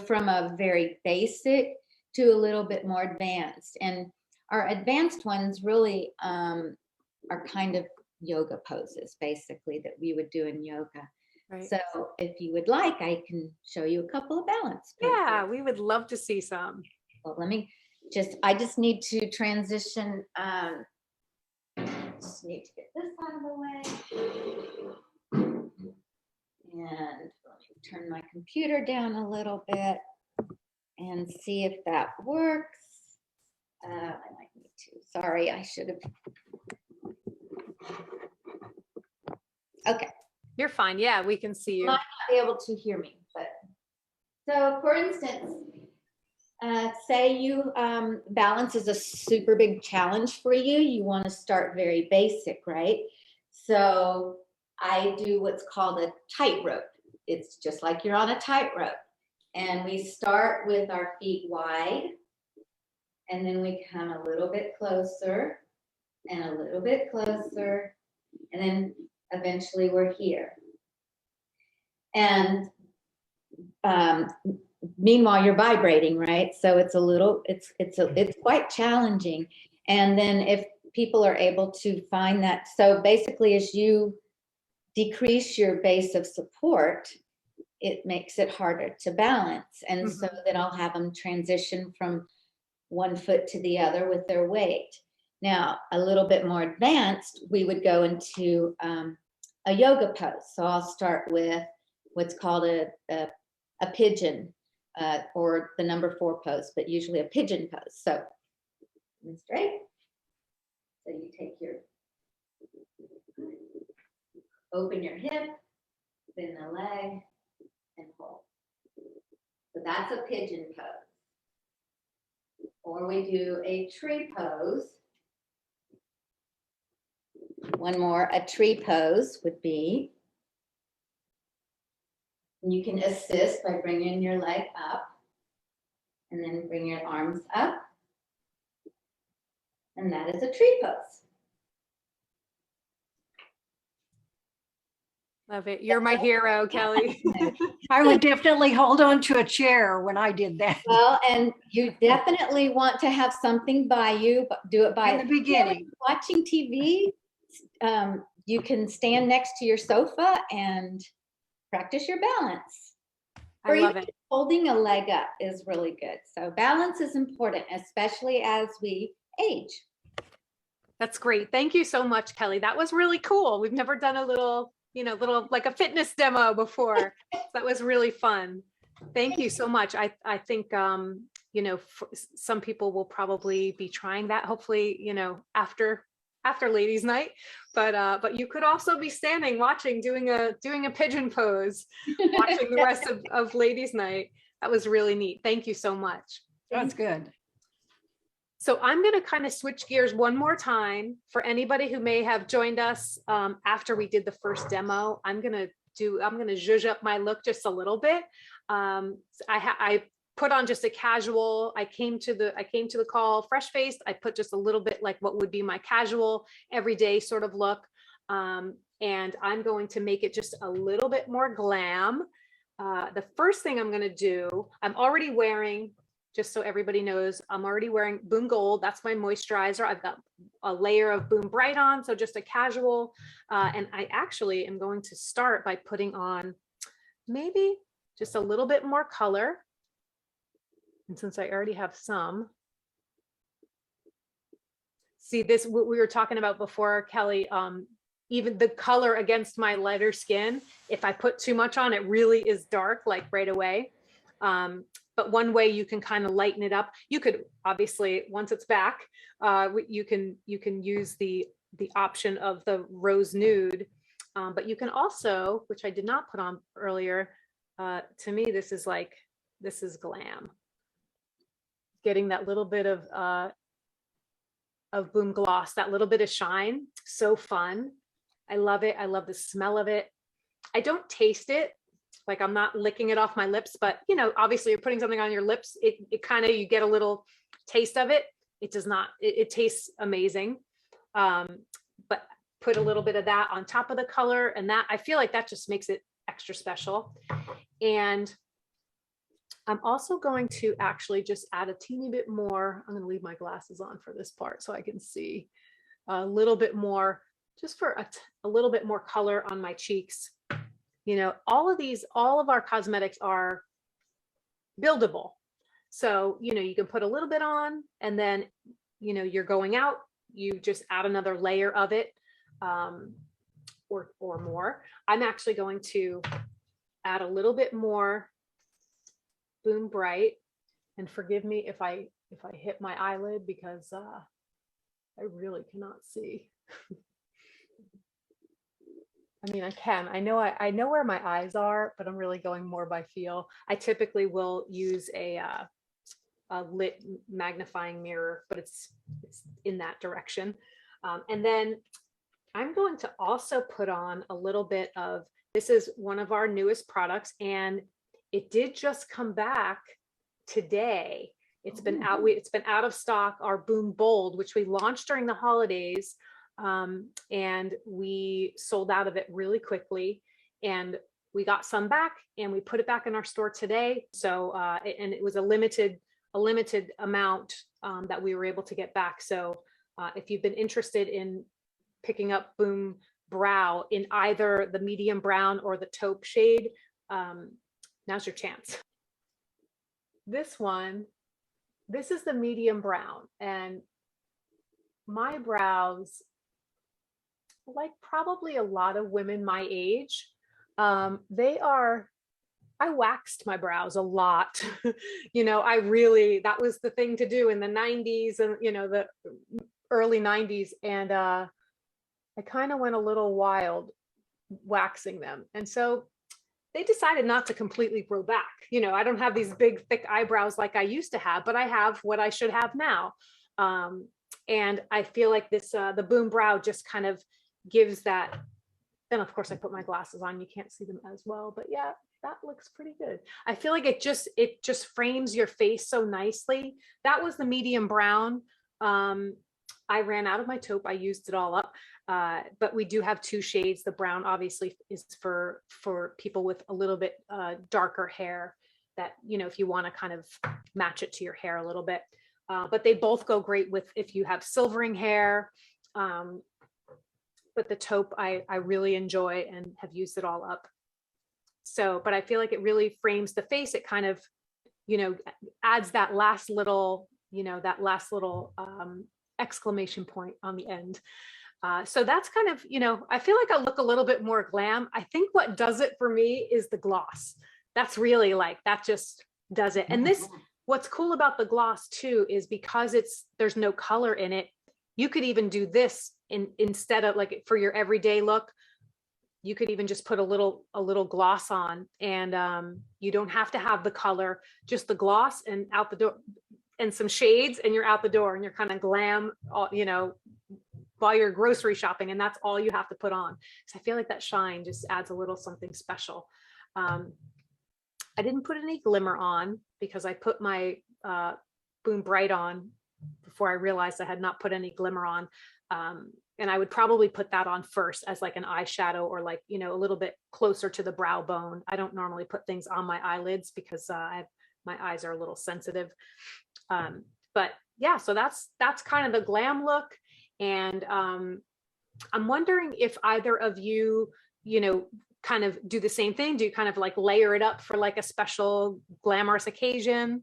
from a very basic to a little bit more advanced. And our advanced ones really are kind of yoga poses, basically, that we would do in yoga. Right. So if you would like, I can show you a couple of balance poses. Yeah, we would love to see some. Well, I just need to transition. Just need to get this out of the way. And let me turn my computer down a little bit and see if that works. I might need to. Sorry, I should have. Okay. You're fine. Yeah, we can see you. You might not be able to hear me, but so for instance, say you balance is a super big challenge for you. You want to start very basic, right? So I do what's called a tightrope. It's just like you're on a tightrope. And we start with our feet wide, and then we come a little bit closer and a little bit closer, and then eventually we're here. And meanwhile, you're vibrating, right? So it's quite challenging. And then if people are able to find that, so basically as you decrease your base of support, it makes it harder to balance. And so then I'll have them transition from one foot to the other with their weight. Now, a little bit more advanced, we would go into a yoga pose. So I'll start with what's called a pigeon, or the number 4 pose, but usually a pigeon pose. So straight. So you take open your hip, bend the leg, and hold. So that's a pigeon pose. Or we do a tree pose. One more, a tree pose would be, you can assist by bringing your leg up and then bring your arms up. And that is a tree pose. Love it. You're my hero, Kelly. I would definitely hold on to a chair when I did that. Well, and you definitely want to have something by you, but do it by in the beginning. Watching TV, you can stand next to your sofa and practice your balance. I love it. Holding a leg up is really good. So balance is important, especially as we age. That's great. Thank you so much, Kelly. That was really cool. We've never done a little like a fitness demo before. That was really fun. Thank you so much. I think, some people will probably be trying that, hopefully, after ladies night, but you could also be standing, watching, doing a pigeon pose, watching the rest of ladies night. That was really neat. Thank you so much. That's good. So I'm going to kind of switch gears one more time for anybody who may have joined us after we did the first demo. I'm going to zhuzh up my look just a little bit. I put on just a casual, I came to the call fresh faced. I put just a little bit like what would be my casual everyday sort of look. And I'm going to make it just a little bit more glam. The first thing I'm going to do, I'm already wearing, just so everybody knows, I'm already wearing Boom Gold. That's my moisturizer. I've got a layer of Boom Bright on, so just a casual. And I actually am going to start by putting on maybe just a little bit more color. And since I already have some, see this, what we were talking about before, Kelly, even the color against my lighter skin, if I put too much on, it really is dark, like right away. But one way you can kind of lighten it up, you could obviously, once it's back, you can use the option of the rose nude, but you can also, which I did not put on earlier, to me, this is glam. Getting that little bit of Boom Gloss, that little bit of shine, so fun. I love it. I love the smell of it. I don't taste it. Like I'm not licking it off my lips, but you know, obviously you're putting something on your lips. It kind of, you get a little taste of it. It does not, it tastes amazing. But put a little bit of that on top of the color, and that, I feel like that just makes it extra special. And I'm also going to actually just add a teeny bit more. I'm going to leave my glasses on for this part so I can see a little bit more, just for a little bit more color on my cheeks. You know, all of our cosmetics are buildable. So, you know, you can put a little bit on, and then, you know, you're going out, you just add another layer of it, or more. I'm actually going to add a little bit more Boom Bright, and forgive me if I hit my eyelid, because I really cannot see. I mean, I know where my eyes are, but I'm really going more by feel. I typically will use a lit magnifying mirror, but it's in that direction. And then I'm going to also put on a little bit of, this is one of our newest products, and it did just come back today. It's been out. It's been out of stock. Our Boom Bold, which we launched during the holidays, and we sold out of it really quickly. And we got some back, and we put it back in our store today. So, and it was a limited amount that we were able to get back. So, if you've been interested in picking up Boom Brow in either the medium brown or the taupe shade, now's your chance. This is the medium brown, and my brows, like probably a lot of women my age, I waxed my brows a lot. You know, that was the thing to do in the 90s and, you know, the early 90s. And I kind of went a little wild waxing them. And so they decided not to completely grow back. You know, I don't have these big, thick eyebrows like I used to have, but I have what I should have now. And I feel like this, the Boom Brow just kind of gives that. Then of course I put my glasses on, you can't see them as well, but yeah, that looks pretty good. I feel like it just frames your face so nicely. That was the medium brown. I ran out of my taupe. I used it all up. But we do have two shades. The brown obviously is for people with a little bit darker hair, that, you know, if you want to kind of match it to your hair a little bit. But they both go great with if you have silvering hair. But the taupe I really enjoy and have used it all up. So, but I feel like it really frames the face. It kind of, you know, adds that last little, exclamation point on the end. So that's kind of, you know, I feel like I look a little bit more glam. I think what does it for me is the gloss. That's really like, that just does it. And this, what's cool about the gloss too, is because there's no color in it. You could even do this instead of, like, for your everyday look, you could even just put a little gloss on, and you don't have to have the color, just the gloss and out the door, and some shades, and you're out the door, and you're kind of glam, you know, while you're grocery shopping, and that's all you have to put on. So I feel like that shine just adds a little something special. I I didn't put any glimmer on because I put my Boom Bright on before I realized I had not put any glimmer on. And I would probably put that on first as like an eyeshadow, or like, you know, a little bit closer to the brow bone. I don't normally put things on my eyelids because my eyes are a little sensitive. But yeah, so that's kind of the glam look. And I'm wondering if either of you, you know, kind of do the same thing. Do you kind of like layer it up for like a special glamorous occasion?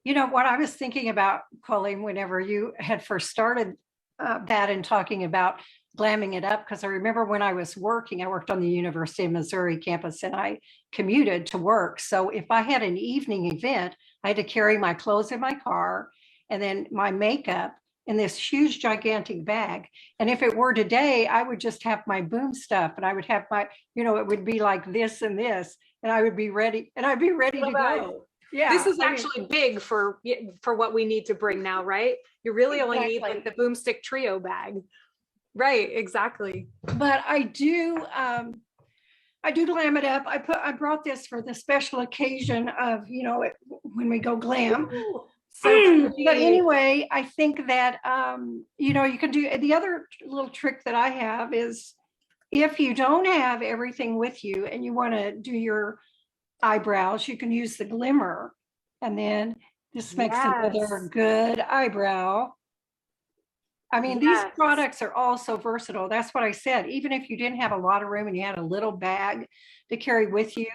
You know, what I was thinking about, Colleen, whenever you had first started that and talking about glamming it up, because I remember when I was working, I worked on the University of Missouri campus and I commuted to work. So if I had an evening event, I had to carry my clothes in my car and then my makeup in this huge, gigantic bag. And if it were today, I would just have my Boom stuff and I would have my, you know, it would be like this and this, and I would be ready, and I'd be ready to go. Yeah, this is actually big for what we need to bring now, right? You really only need like the Boomstick Trio bag. Right, exactly. But I do glam it up. I brought this for the special occasion of, you know, when we go glam. Ooh, so but anyway, I think that you know, you can do the other little trick that I have is, if you don't have everything with you and you want to do your eyebrows, you can use the glimmer, and then this makes another good eyebrow. I mean, these products are all so versatile. That's what I said. Even if you didn't have a lot of room and you had a little bag to carry with you,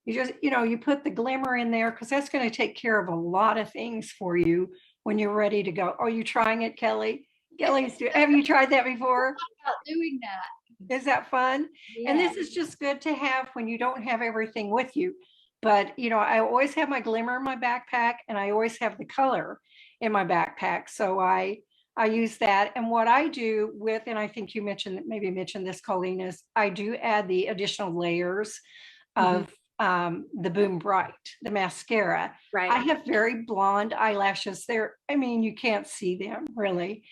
you just, you know, you put the glimmer in there, because that's going to take care of a lot of things for you when you're ready to go. Are you trying it, Kelly? Have you tried that before? I'm not doing that. Is that fun? Yeah. And this is just good to have when you don't have everything with you. But, you know, I always have my glimmer in my backpack, and I always have the color in my backpack. So I use that. And what I do with, and I think you maybe mentioned this, Colleen, is I do add the additional layers of the Boom Bright, the mascara. Right. I have very blonde eyelashes. I mean, you can't see them really.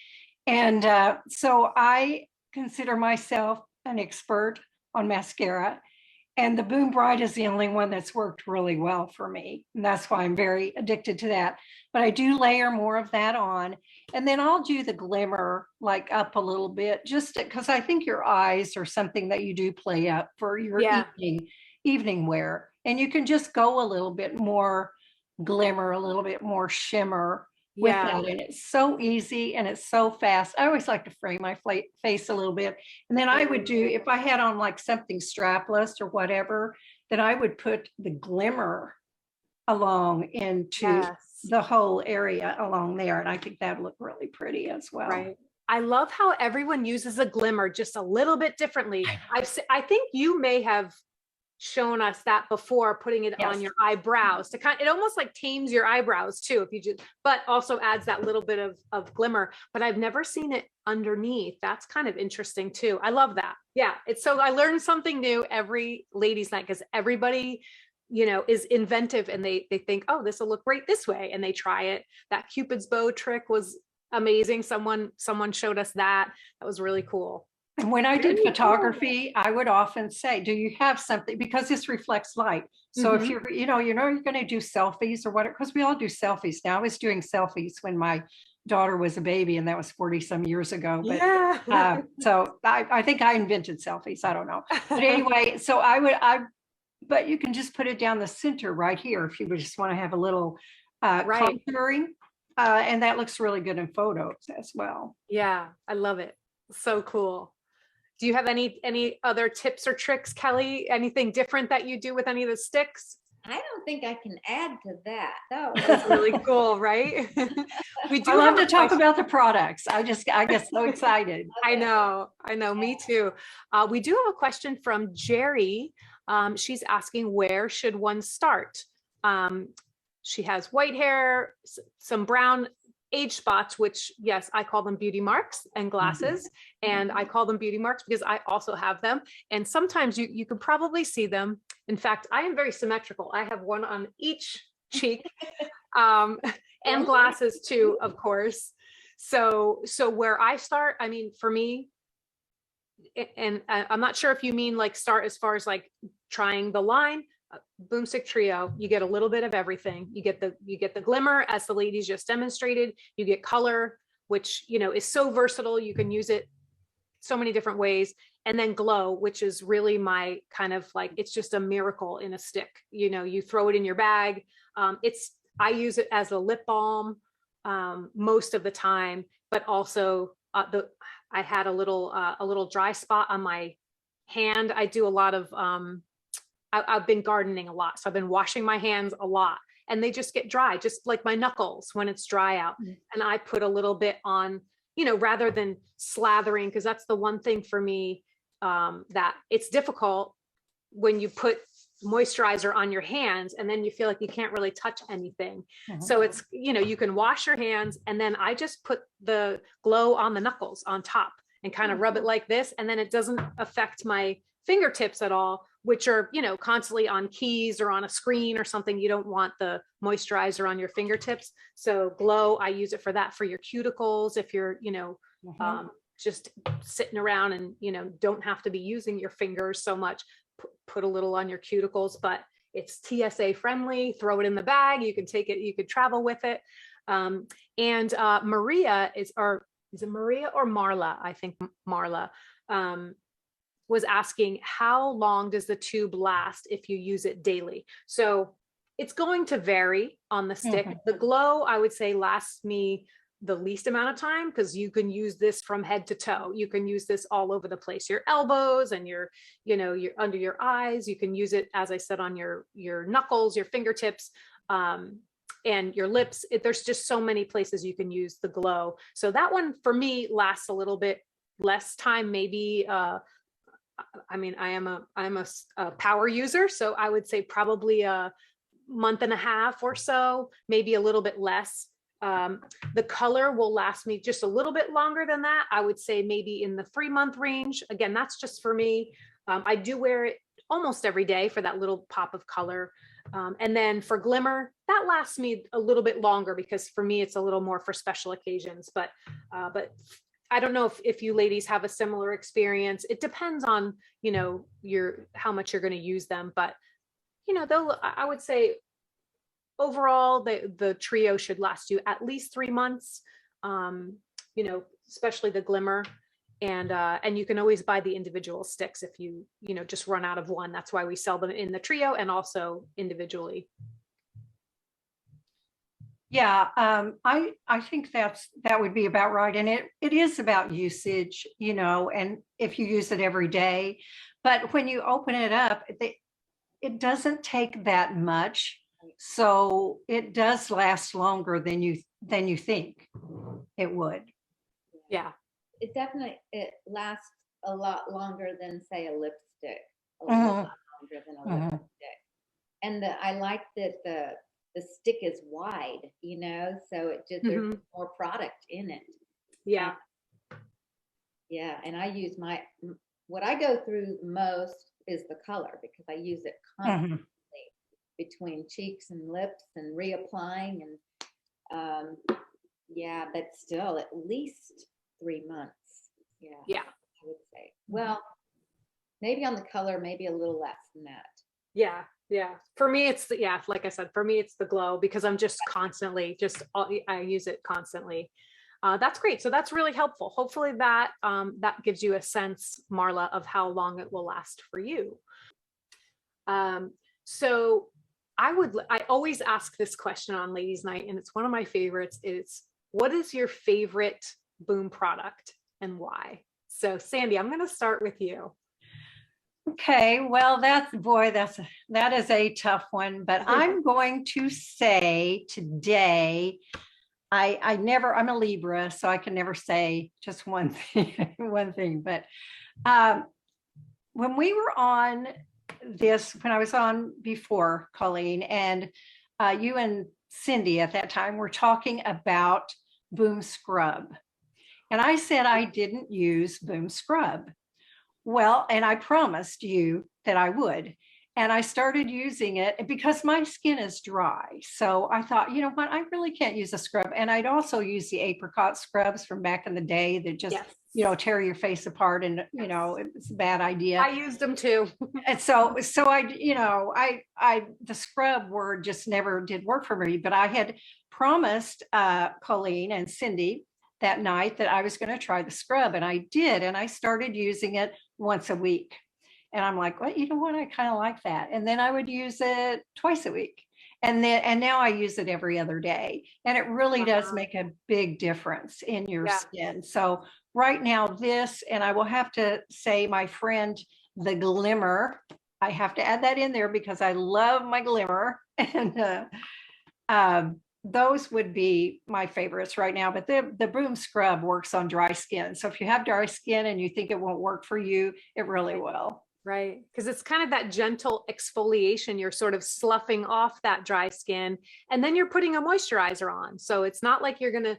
And so I consider myself an expert on mascara. And the Boom Bright is the only one that's worked really well for me. And that's why I'm very addicted to that. But I do layer more of that on. And then I'll do the glimmer like up a little bit, just because I think your eyes are something that you do play up for your evening wear. And you can just go a little bit more glimmer, a little bit more shimmer with that. And it's so easy and it's so fast. I always like to frame my face a little bit. And then I would do, if I had on like something strapless or whatever, then I would put the glimmer along into the whole area along there. And I think that would look really pretty as well. Right. I love how everyone uses a glimmer just a little bit differently. I think you may have shown us that before, putting it on your eyebrows to it almost like tames your eyebrows too, if you just, but also adds that little bit of glimmer. But I've never seen it underneath. That's kind of interesting too. I love that. Yeah, it's so I learned something new every ladies' night, because everybody, you know, is inventive and they think, oh, this will look great this way, and they try it. That Cupid's bow trick was amazing. Someone showed us that. That was really cool. And when I did photography, I would often say, do you have something? Because this reflects light. So if you're going to do selfies or whatever, because we all do selfies now. I was doing selfies when my daughter was a baby, and that was 40 some years ago. But so I think I invented selfies. I don't know. But anyway, so but you can just put it down the center right here if you would just want to have a little contouring. And that looks really good in photos as well. Yeah, I love it. So cool. Do you have any other tips or tricks, Kelly? Anything different that you do with any of the sticks? I don't think I can add to that. That was really cool, right? We do love to talk about the products. I get so excited. I know, me too. We do have a question from Jerry. She's asking, where should one start? She has white hair, some brown age spots, which, yes, I call them beauty marks, and glasses. And I call them beauty marks because I also have them. And sometimes you can probably see them. In fact, I am very symmetrical. I have one on each cheek, and glasses too, of course. So where I start, I mean, for me, and I'm not sure if you mean like start as far as like trying the line. Boomstick Trio, you get a little bit of everything. You get the glimmer, as the ladies just demonstrated. You get color, which, you know, is so versatile. You can use it so many different ways. And then glow, which is really my kind of like, it's just a miracle in a stick. You know, you throw it in your bag. I use it as a lip balm most of the time, but also I had a little dry spot on my hand. I do a lot of I've been gardening a lot, so I've been washing my hands a lot, and they just get dry, just like my knuckles when it's dry out. And I put a little bit on, you know, rather than slathering, because that's the one thing for me that it's difficult when you put moisturizer on your hands and then you feel like you can't really touch anything. So it's, you know, you can wash your hands, and then I just put the glow on the knuckles on top and kind of rub it like this, and then it doesn't affect my fingertips at all, which are, you know, constantly on keys or on a screen or something. You don't want the moisturizer on your fingertips. So glow, I use it for that, for your cuticles. If you're, you know, just sitting around and, you know, don't have to be using your fingers so much, put a little on your cuticles. But it's TSA friendly. Throw it in the bag. You can take it, you could travel with it. And Maria is it Maria or Marla? I think Marla was asking, how long does the tube last if you use it daily? So it's going to vary on the stick. The glow, I would say, lasts me the least amount of time, because you can use this from head to toe. You can use this all over the place, your elbows and your, you know, your under your eyes. You can use it, as I said, on your knuckles, your fingertips, and your lips. There's just so many places you can use the glow. So that one for me lasts a little bit less time, maybe. I mean, I'm a power user, so I would say probably a month and a half or so, maybe a little bit less. The color will last me just a little bit longer than that. I would say maybe in the 3-month range. Again, that's just for me. I do wear it almost every day for that little pop of color. And then for glimmer, that lasts me a little bit longer, because for me, it's a little more for special occasions. But I don't know if you ladies have a similar experience. It depends on, you know, how much you're going to use them. But, you know, I would say overall, the trio should last you at least 3 months, you know, especially the glimmer. And you can always buy the individual sticks if you know, just run out of one. That's why we sell them in the trio and also individually. Yeah, I think that would be about right. And it is about usage, you know, and if you use it every day, but when you open it up, it doesn't take that much. So it does last longer than you think it would. Yeah. It definitely, it lasts a lot longer than, say, a lipstick. A lot longer than a lipstick. And I like that the stick is wide, you know, so it just, there's more product in it. Yeah. Yeah. And I use what I go through most is the color, because I use it constantly between cheeks and lips and reapplying. And yeah, but still at least 3 months. Yeah. I would say. Well, maybe on the color, maybe a little less than that. Yeah. For me, it's like I said, for me, it's the glow, because I'm just constantly I use it constantly. That's great. So that's really helpful. Hopefully that gives you a sense, Marla, of how long it will last for you. So I always ask this question on Ladies Night, and it's one of my favorites. It's, what is your favorite Boom product and why? So Sandy, I'm going to start with you. Okay, well, that is a tough one, but I'm going to say today, I'm a Libra, so I can never say just one thing, but when we were on when I was on before, Colleen, and you and Cindy at that time were talking about Boom Scrub. And I said I didn't use Boom Scrub. Well, and I promised you that I would. And I started using it because my skin is dry. So I thought, you know what, I really can't use a scrub. And I'd also use the apricot scrubs from back in the day that just tear your face apart, and it's a bad idea. I used them too. And so the scrub word just never did work for me, but I had promised Colleen and Cindy that night that I was going to try the scrub, and I did, and I started using it once a week. And I'm like, well, you know what? I kind of like that. And then I would use it twice a week. And now I use it every other day. And it really does make a big difference in your skin. So right now this, and I will have to say, my friend, the Glimmer, I have to add that in there because I love my Glimmer. And those would be my favorites right now. But the Boom Scrub works on dry skin. So if you have dry skin and you think it won't work for you, it really will. Right. Because it's kind of that gentle exfoliation. You're sort of sloughing off that dry skin, and then you're putting a moisturizer on. So it's not like you're going to,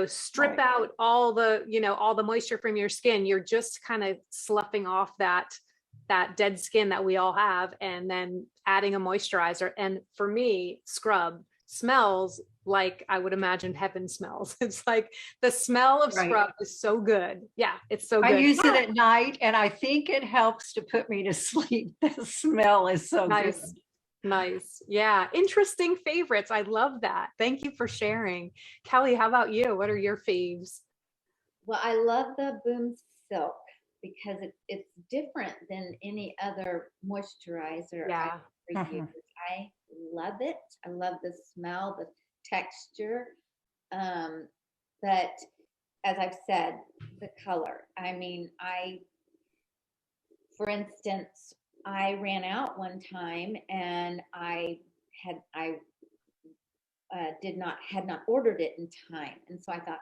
strip out all the moisture from your skin. You're just kind of sloughing off that dead skin that we all have, and then adding a moisturizer. And for me, scrub smells like I would imagine heaven smells. It's like the smell of scrub is so good. Yeah, it's so good. I use it at night, and I think it helps to put me to sleep. The smell is so nice. Good. Nice. Yeah. Interesting favorites. I love that. Thank you for sharing. Kelly, how about you? What are your faves? Well, I love the Boom Silk because it's different than any other moisturizer Yeah. I've used. I love it. I love the smell, the texture. But as I've said, the color. I mean, for instance, I ran out one time, and I had not ordered it in time, and so I thought,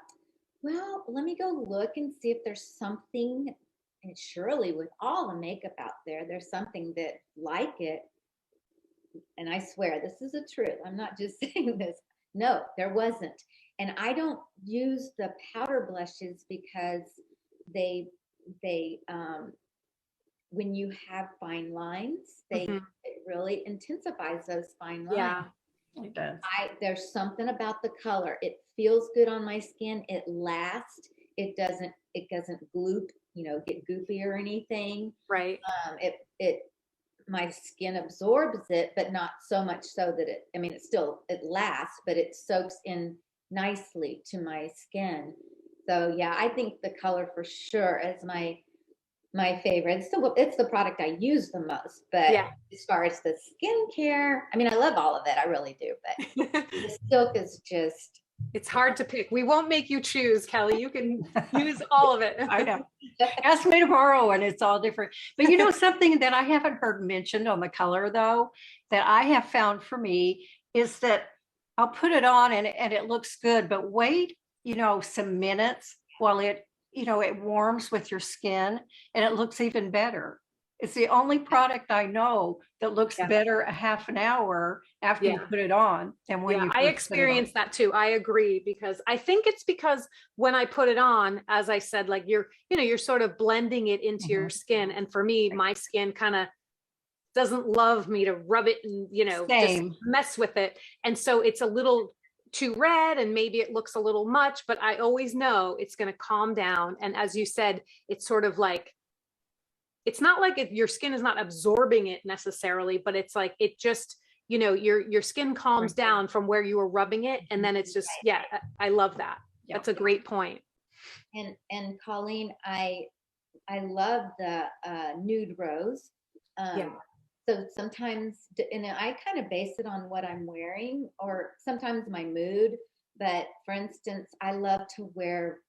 well, let me go look and see if there's something. And surely, with all the makeup out there, there's something that like it. And I swear this is the truth. I'm not just saying this. No, there wasn't. And I don't use the powder blushes because they when you have fine lines, it really intensifies those fine lines. Yeah, it does. There's something about the color. It feels good on my skin. It lasts. It doesn't gloop, get goopy or anything. Right. My skin absorbs it, but not so much so that it lasts, but it soaks in nicely to my skin. So yeah, I think the color for sure is my favorite. It's the product I use the most, but as far as the skincare, I love all of it. I really do, but the silk is just, it's hard to pick. We won't make you choose, Kelly. You can use all of it. I know. Ask me tomorrow, and it's all different. But something that I haven't heard mentioned on the color, though, that I have found for me is that I'll put it on and it looks good, but wait, some minutes while it warms with your skin, and it looks even better. It's the only product I know that looks better a half an hour after you put it on than when you I experienced that too. I agree, because I think it's because when I put it on, as I said, like you're sort of blending it into your skin. And for me, my skin kind of doesn't love me to rub it and, just mess with it. And so it's a little too red, and maybe it looks a little much, but I always know it's going to calm down. And as you said, it's sort of like, it's not like your skin is not absorbing it necessarily, but it's like, it just, your skin calms down from where you were rubbing it. And then it's just, I love that. That's a great point. And Colleen, I love the nude rose. So sometimes, and I kind of base it on what I'm wearing or sometimes my mood. But for instance, I love to wear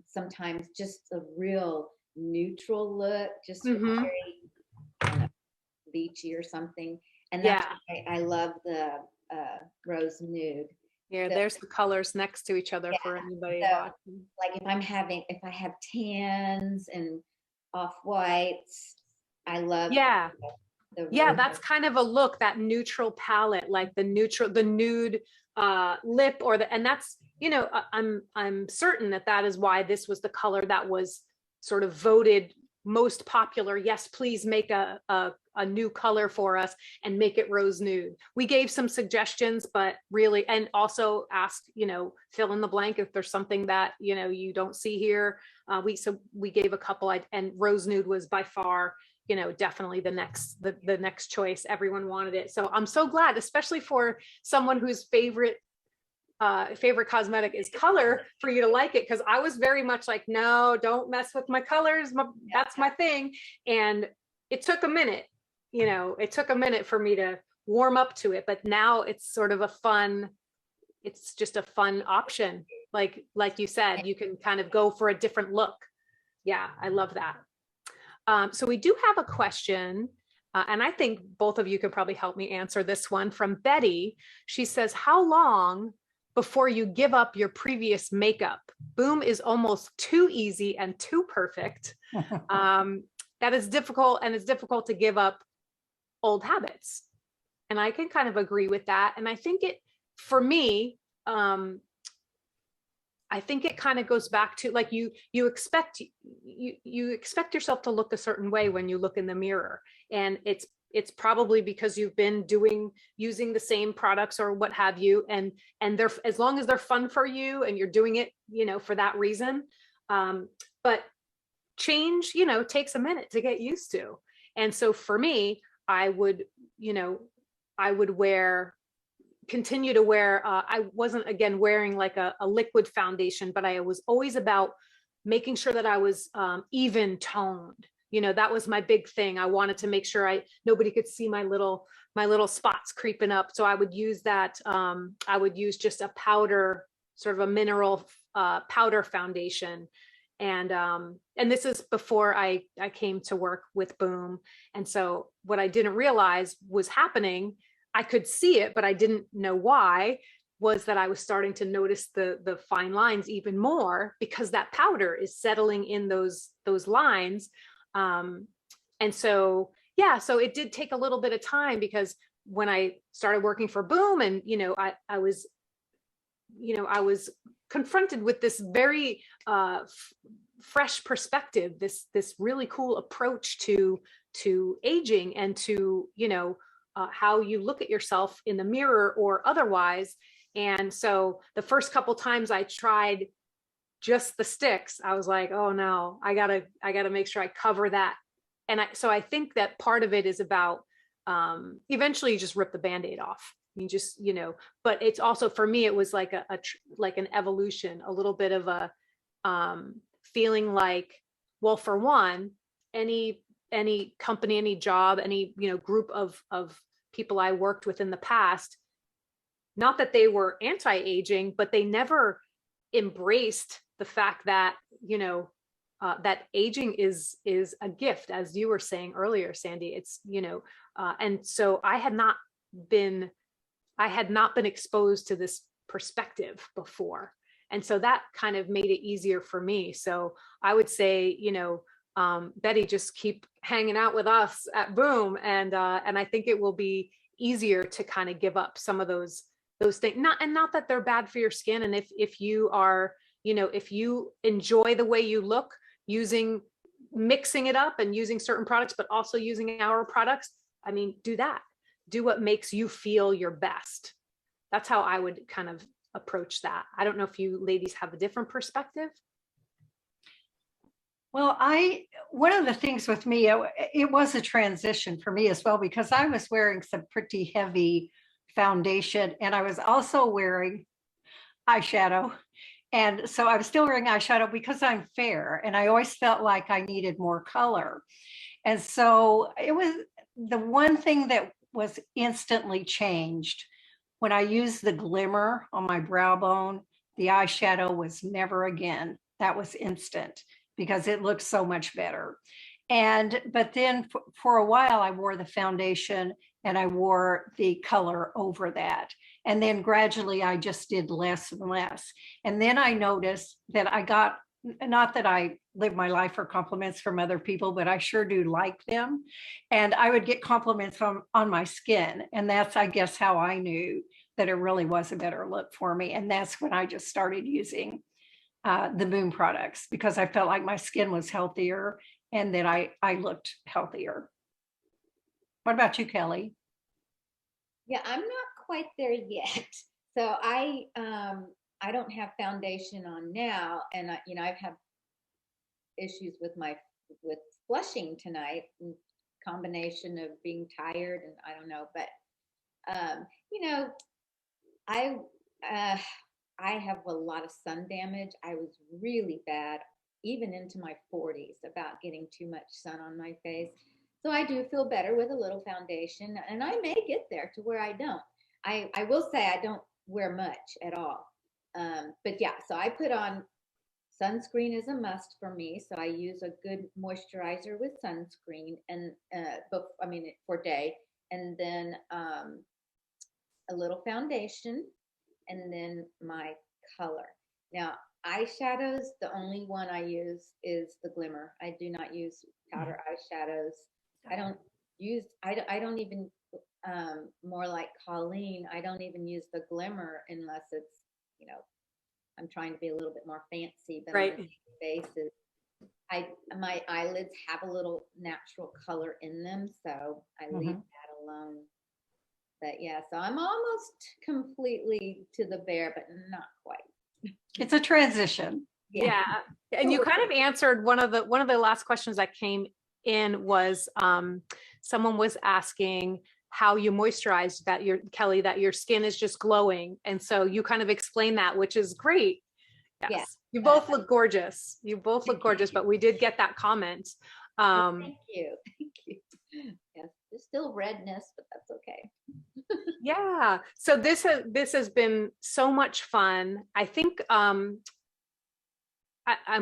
sometimes just a real neutral look, just very beachy or something. And that's why I love the rose nude. Yeah, there's the colors next to each other for anybody watching. Like if I have tans and off whites, I love that's kind of a look, that neutral palette, like the nude lip, and that's, I'm certain that is why this was the color that was sort of voted most popular, yes, please make a new color for us and make it rose nude. We gave some suggestions, but really, and also asked, fill in the blank if there's something that, you don't see here. We gave a couple, and rose nude was by far, definitely the next choice. Everyone wanted it. So I'm so glad, especially for someone whose favorite cosmetic is color, for you to like it, because I was very much like, no, don't mess with my colors. That's my thing. And it took a minute, for me to warm up to it. But now it's sort of it's just a fun option. Like you said, you can kind of go for a different look. Yeah, I love that. So we do have a question, and I think both of you could probably help me answer this one, from Betty. She says, how long before you give up your previous makeup? Boom is almost too easy and too perfect. That is difficult, and it's difficult to give up old habits. And I can kind of agree with that. And I think for me, I think it kind of goes back to, like, you expect yourself to look a certain way when you look in the mirror. And it's probably because you've been using the same products or what have you. And they're, as long as they're fun for you and you're doing it, for that reason. But change, takes a minute to get used to. And so for me, I would continue to wear, I wasn't, again, wearing like a liquid foundation, but I was always about making sure that I was even toned. That was my big thing. I wanted to make sure nobody could see my little spots creeping up. So I would use that. I would use just a powder, sort of a mineral powder foundation. And this is before I came to work with Boom. And so what I didn't realize was happening, I could see it, but I didn't know why, was that I was starting to notice the fine lines even more, because that powder is settling in those lines. And so, yeah, so it did take a little bit of time, because when I started working for Boom, and, I was confronted with this very fresh perspective, this really cool approach to aging, and to, how you look at yourself in the mirror or otherwise. And so the first couple times I tried just the sticks, I was like, oh no, I gotta make sure I cover that. And so I think that part of it is about, eventually you just rip the Band-Aid off. You just, but it's also, for me, it was like like an evolution, a little bit of a feeling like, well, for one, any company, any job, any, group of people I worked with in the past, not that they were anti-aging, but they never embraced the fact that, that aging is a gift, as you were saying earlier, Sandy. It's, and so I had not been exposed to this perspective before. And so that kind of made it easier for me. So I would say, Betty, just keep hanging out with us at Boom. And I think it will be easier to kind of give up some of those things. Not that they're bad for your skin. And if you are, if you enjoy the way you look, mixing it up and using certain products, but also using our products, I mean, do that. Do what makes you feel your best. That's how I would kind of approach that. I don't know if you ladies have a different perspective. Well, one of the things with me, it was a transition for me as well, because I was wearing some pretty heavy foundation, and I was also wearing eyeshadow. And so I was still wearing eyeshadow because I'm fair, and I always felt like I needed more color. And so it was the one thing that was instantly changed when I used the glimmer on my brow bone. The eyeshadow was never again. That was instant, because it looked so much better. But then for a while, I wore the foundation and I wore the color over that. And then gradually I just did less and less. And then I noticed that I got, not that I live my life for compliments from other people, but I sure do like them. And I would get compliments on my skin. And that's, I guess, how I knew that it really was a better look for me. And that's when I just started using the Boom products because I felt like my skin was healthier and that I looked healthier. What about you, Kelly? Yeah, I'm not quite there yet. So I don't have foundation on now, and I've had issues with with flushing tonight, combination of being tired and I don't know, but you know, I uh, I have a lot of sun damage. I was really bad, even into my 40s, about getting too much sun on my face. So I do feel better with a little foundation, and I may get there to where I don't. I will say I don't wear much at all. But yeah, so I put on sunscreen is a must for me. So I use a good moisturizer with sunscreen, and I mean for day, and then a little foundation, and then my color. Now, eyeshadows, the only one I use is the glimmer. I do not use powder eyeshadows. I don't I don't even, more like Colleen, I don't even use the glimmer unless it's, you know, I'm trying to be a little bit more fancy, but on a Right. daily basis, my eyelids have a little natural color in them, so I leave Mhm. that alone. But yeah, so I'm almost completely to the bare, but not quite. It's a transition. Yeah. Yeah. And you kind of answered one of the last questions that came in was someone was asking how you moisturize that your Kelly, that your skin is just glowing. And so you kind of explained that, which is great. Yeah. Yes. You both look gorgeous. You both look Thank gorgeous, you. but we did get that comment. Well, Um, thank you. Thank you. Yes, there's still redness, but that's okay. yeah. So this has been so much fun. I think I'm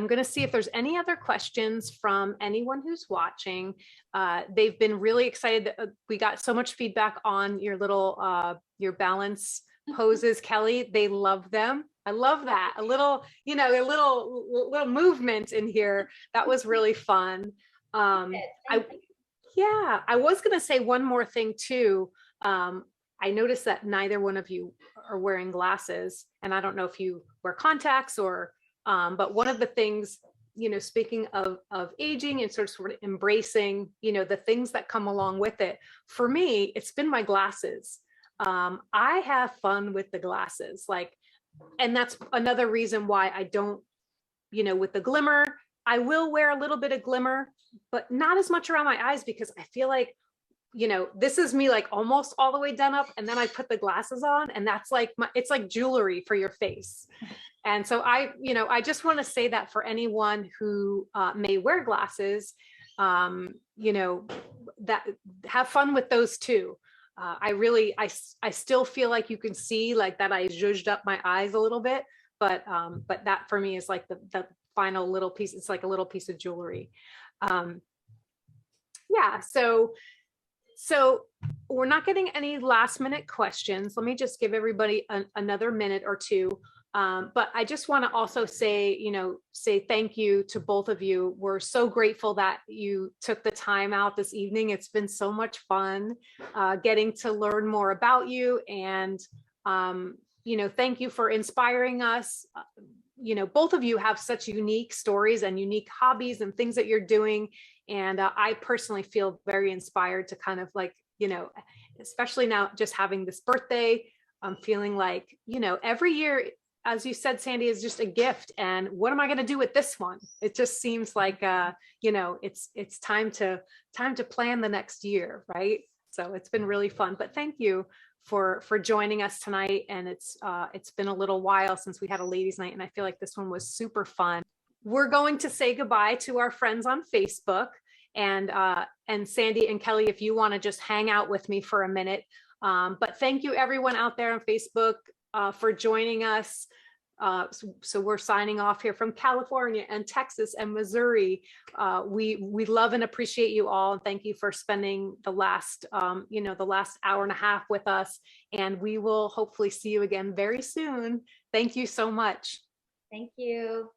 going to see if there's any other questions from anyone who's watching. They've been really excited. We got so much feedback on your balance poses, Kelly. They love them. I love that. A little, a little movement in here. That was really fun. Good, I, thank you. yeah, I was going to say one more thing too. I noticed that neither one of you are wearing glasses, and I don't know if you wear contacts or but one of the things, speaking of aging and sort of embracing, the things that come along with it, for me, it's been my glasses. I have fun with the glasses, and that's another reason why I don't, with the glimmer, I will wear a little bit of glimmer, but not as much around my eyes because I feel like, this is me like almost all the way done up, and then I put the glasses on, and that's like it's like jewelry for your face. And so I just want to say that for anyone who may wear glasses, that have fun with those too. I still feel like you can see like that I zhuzhed up my eyes a little bit, but that for me is like the final little piece. It's like a little piece of jewelry. Um, yeah. So we're not getting any last minute questions. Let me just give everybody another minute or two. But I just want to also say thank you to both of you. We're so grateful that you took the time out this evening. It's been so much fun getting to learn more about you. And, thank you for inspiring us. Both of you have such unique stories and unique hobbies and things that you're doing. And I personally feel very inspired to kind of especially now just having this birthday, I'm feeling like, every year, as you said, Sandy, is just a gift. And what am I going to do with this one? It just seems like, it's time to plan the next year. Right. So it's been really fun, but thank you for joining us tonight. And it's been a little while since we had a ladies' night, and I feel like this one was super fun. We're going to say goodbye to our friends on Facebook, and Sandy and Kelly, if you want to just hang out with me for a minute. But thank you everyone out there on Facebook for joining us. So we're signing off here from California and Texas and Missouri. We love and appreciate you all, and thank you for spending the last hour and a half with us. And we will hopefully see you again very soon. Thank you so much. Thank you.